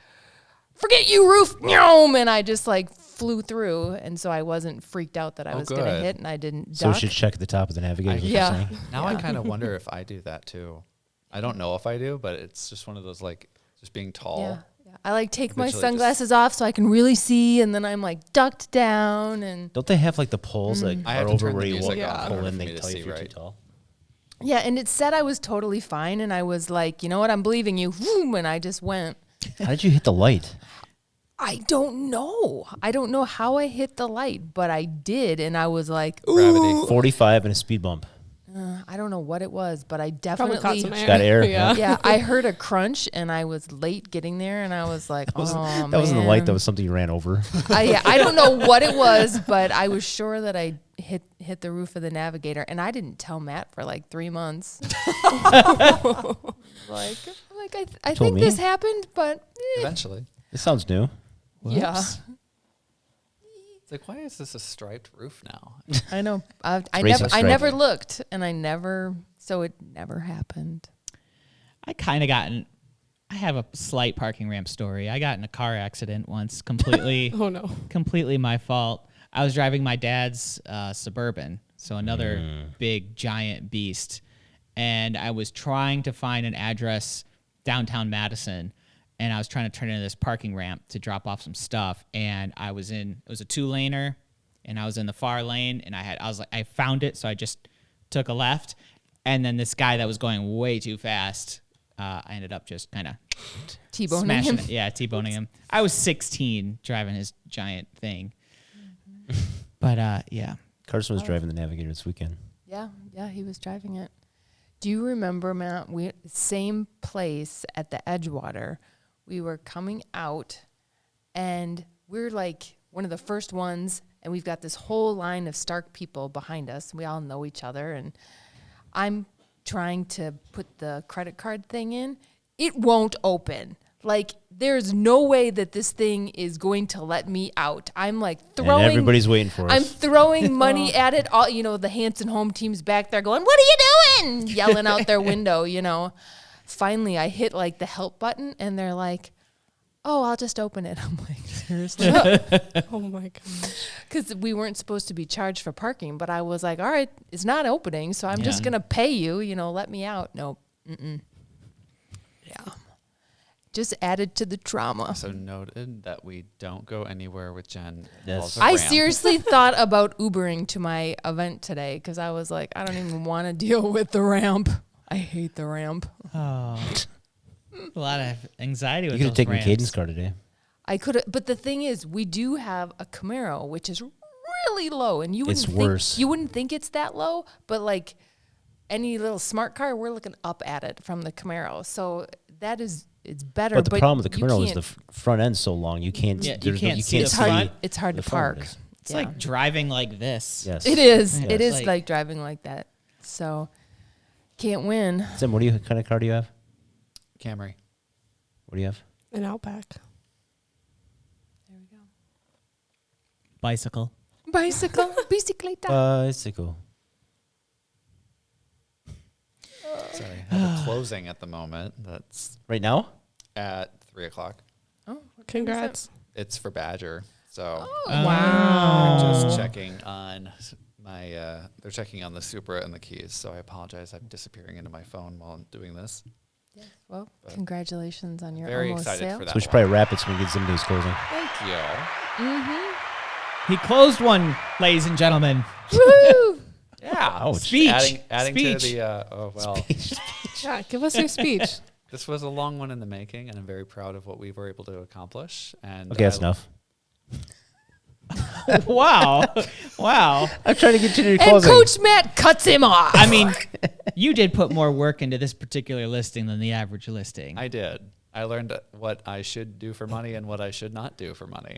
Speaker 3: "Forget you, roof!" And I just like flew through. And so I wasn't freaked out that I was going to hit, and I didn't
Speaker 2: So
Speaker 3: duck.
Speaker 2: we should check at the top of the navigator.
Speaker 3: Yeah.
Speaker 4: Now I kind of wonder if I do that too. I don't know if I do, but it's just one of those like just being tall.
Speaker 3: Yeah. I like take my
Speaker 4: Eventually
Speaker 3: sunglasses off so I can really see, and then I'm like ducked down. And
Speaker 2: Don't they have like the poles that
Speaker 4: I
Speaker 2: are
Speaker 4: have to
Speaker 2: over
Speaker 4: turn
Speaker 2: where
Speaker 4: the
Speaker 2: you
Speaker 4: music
Speaker 2: walk,
Speaker 4: off in
Speaker 2: pull
Speaker 4: order
Speaker 2: in,
Speaker 4: for
Speaker 2: they
Speaker 4: me to
Speaker 2: tell you
Speaker 4: see,
Speaker 2: if you're too
Speaker 4: right?
Speaker 2: tall?
Speaker 3: yeah, and it said I was totally fine, and I was like, you know what, I'm believing you. Vroom, and I just went.
Speaker 2: How did you hit the light?
Speaker 3: I don't know. I don't know how I hit the light, but I did, and I was like, ooh.
Speaker 4: Gravity.
Speaker 2: 45 and a speed bump.
Speaker 3: I don't know what it was, but I
Speaker 5: Probably
Speaker 3: definitely
Speaker 5: caught some air.
Speaker 2: Got air.
Speaker 5: Yeah.
Speaker 3: Yeah, I heard a crunch, and I was late getting there, and I was like, oh,
Speaker 2: That wasn't the light.
Speaker 3: man.
Speaker 2: That was something you ran over.
Speaker 3: I don't know what it was, but I was sure that I hit the roof of the Navigator, and I didn't tell Matt for like 3 months. I
Speaker 2: Told
Speaker 3: think
Speaker 2: me.
Speaker 3: this happened, but
Speaker 4: Eventually.
Speaker 2: This sounds new.
Speaker 3: yeah,
Speaker 4: It's like, why is this a striped roof now?
Speaker 3: I know. I
Speaker 2: Racing
Speaker 3: never
Speaker 2: stripe.
Speaker 3: looked, and so it never happened.
Speaker 1: I have a slight parking ramp story. I got in a car accident once, completely
Speaker 5: Oh no.
Speaker 1: completely my fault. I was driving my dad's Suburban, so another big giant beast, and I was trying to find an address downtown Madison, and I was trying to turn into this parking ramp to drop off some stuff, and it was a 2-laner, and I was in the far lane, and I found it, so I just took a left, and then this guy that was going way too fast, I ended up just kind of
Speaker 3: T-boning
Speaker 1: smashing
Speaker 3: him.
Speaker 1: it. Yeah, T-boning him. I was 16 driving his giant thing. But yeah.
Speaker 2: Carson was driving the Navigator this weekend.
Speaker 3: Yeah, he was driving it. Do you remember, Matt? Same place at the Edgewater. We were coming out, and we're like one of the first ones, and we've got this whole line of Stark people behind us. We all know each other, and I'm trying to put the credit card thing in. It won't open. Like, there's no way that this thing is going to let me out. I'm like throwing.
Speaker 2: And everybody's waiting for us.
Speaker 3: I'm throwing money at it. All the Hanson home team's back there going, "What are you doing?" Yelling out their window. Finally, I hit like the help button, and they're like, "Oh, I'll just open it." I'm like, seriously?
Speaker 5: Oh my gosh.
Speaker 3: Because we weren't supposed to be charged for parking, but I was like, all right, it's not opening, so I'm just
Speaker 1: Yeah.
Speaker 3: gonna pay you. Let me out. Nope. Yeah. Just added to the trauma.
Speaker 4: So noted that we don't go anywhere with Jen.
Speaker 2: Yes.
Speaker 3: I seriously thought about Ubering to my event today because I was like, I don't even want to deal with the ramp. I hate the ramp.
Speaker 1: Oh. A lot of anxiety
Speaker 2: You
Speaker 1: with
Speaker 2: could have
Speaker 1: those
Speaker 2: taken
Speaker 1: ramps.
Speaker 2: Caden's car today.
Speaker 3: I could, but the thing is, we do have a Camaro, which is really low, and you
Speaker 2: It's
Speaker 3: wouldn't think,
Speaker 2: worse.
Speaker 3: You wouldn't think it's that low, but like any little smart car, we're looking up at it from the Camaro. So it's better.
Speaker 2: But the problem with the
Speaker 3: you
Speaker 2: Camaro is
Speaker 3: can't-
Speaker 2: the front end's so long. You can't.
Speaker 1: Yeah, you
Speaker 2: there's no-
Speaker 1: can't see
Speaker 3: it's
Speaker 1: the
Speaker 3: hard.
Speaker 1: front.
Speaker 3: It's hard
Speaker 2: the
Speaker 3: to
Speaker 2: front
Speaker 3: park.
Speaker 2: is.
Speaker 1: It's like driving like this.
Speaker 2: Yes.
Speaker 3: It is.
Speaker 1: Yeah.
Speaker 3: It is
Speaker 1: Like-
Speaker 3: like driving like that. So can't win.
Speaker 2: Tim, what kind of car do you have?
Speaker 4: Camry.
Speaker 2: What do you have?
Speaker 5: An Outback.
Speaker 3: There we go.
Speaker 1: Bicycle.
Speaker 3: Bicycle, bicicleta.
Speaker 2: Bicycle.
Speaker 4: Sorry. I have a closing at the moment. That's
Speaker 2: Right now?
Speaker 4: at 3:00.
Speaker 3: Oh,
Speaker 5: Congrats.
Speaker 4: It's for Badger. So
Speaker 3: wow.
Speaker 4: they're just checking on they're checking on the Supra and the keys. So I apologize. I'm disappearing into my phone while I'm doing this.
Speaker 3: Well, congratulations on your
Speaker 4: Very
Speaker 3: almost
Speaker 4: excited
Speaker 3: sale.
Speaker 4: for that.
Speaker 2: So we should probably wrap it so we can get Zimmerman's closing.
Speaker 4: Thank you.
Speaker 1: He closed one, ladies and gentlemen.
Speaker 3: Woo!
Speaker 4: Yeah.
Speaker 2: Ouch.
Speaker 1: Speech.
Speaker 4: Adding
Speaker 1: Speech.
Speaker 4: to the
Speaker 5: Yeah, give us your speech.
Speaker 4: this was a long one in the making, and I'm very proud of what we were able to accomplish. And
Speaker 2: Okay, that's enough.
Speaker 1: Wow. Wow.
Speaker 2: I'm trying to get you to your
Speaker 3: And
Speaker 2: closing.
Speaker 3: Coach Matt cuts him off.
Speaker 1: I mean, you did put more work into this particular listing than the average listing.
Speaker 4: I did. I learned what I should do for money and what I should not do for money.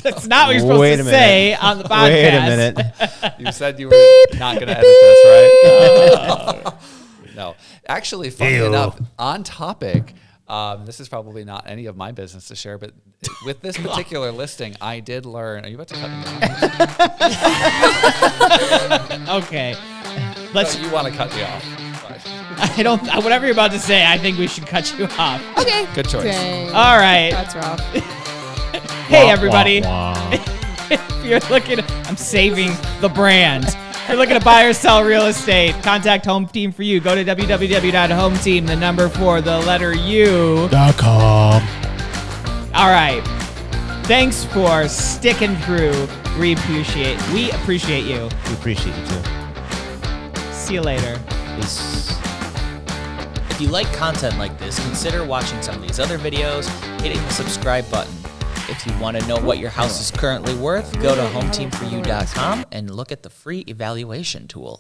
Speaker 1: That's not what you're supposed
Speaker 2: Wait
Speaker 1: to
Speaker 2: a
Speaker 1: say
Speaker 2: minute.
Speaker 1: on the podcast.
Speaker 2: Wait a minute.
Speaker 4: You said you were not going to edit this, right? No. Actually, funny enough, on topic, this is probably not any of my business to share, but with this particular listing, I did learn. Are you about to cut me off?
Speaker 1: Okay.
Speaker 4: No, you want to cut me off. Fine.
Speaker 1: I don't. Whatever you're about to say, I think we should cut you off.
Speaker 3: Okay.
Speaker 4: Good choice.
Speaker 5: Dang.
Speaker 1: All right.
Speaker 5: That's rough.
Speaker 1: Hey, everybody.
Speaker 2: Wah, wah.
Speaker 1: If you're looking, I'm saving the brand. If you're looking to buy or sell real estate, contact Home Team for You. Go to www.hometeam.com. All right. Thanks for sticking through. We appreciate you.
Speaker 2: We appreciate you too.
Speaker 1: See you later.
Speaker 2: Peace.
Speaker 6: If you like content like this, consider watching some of these other videos, hitting the subscribe button. If you want to know what your house is currently worth, go to hometeamforyou.com and look at the free evaluation tool.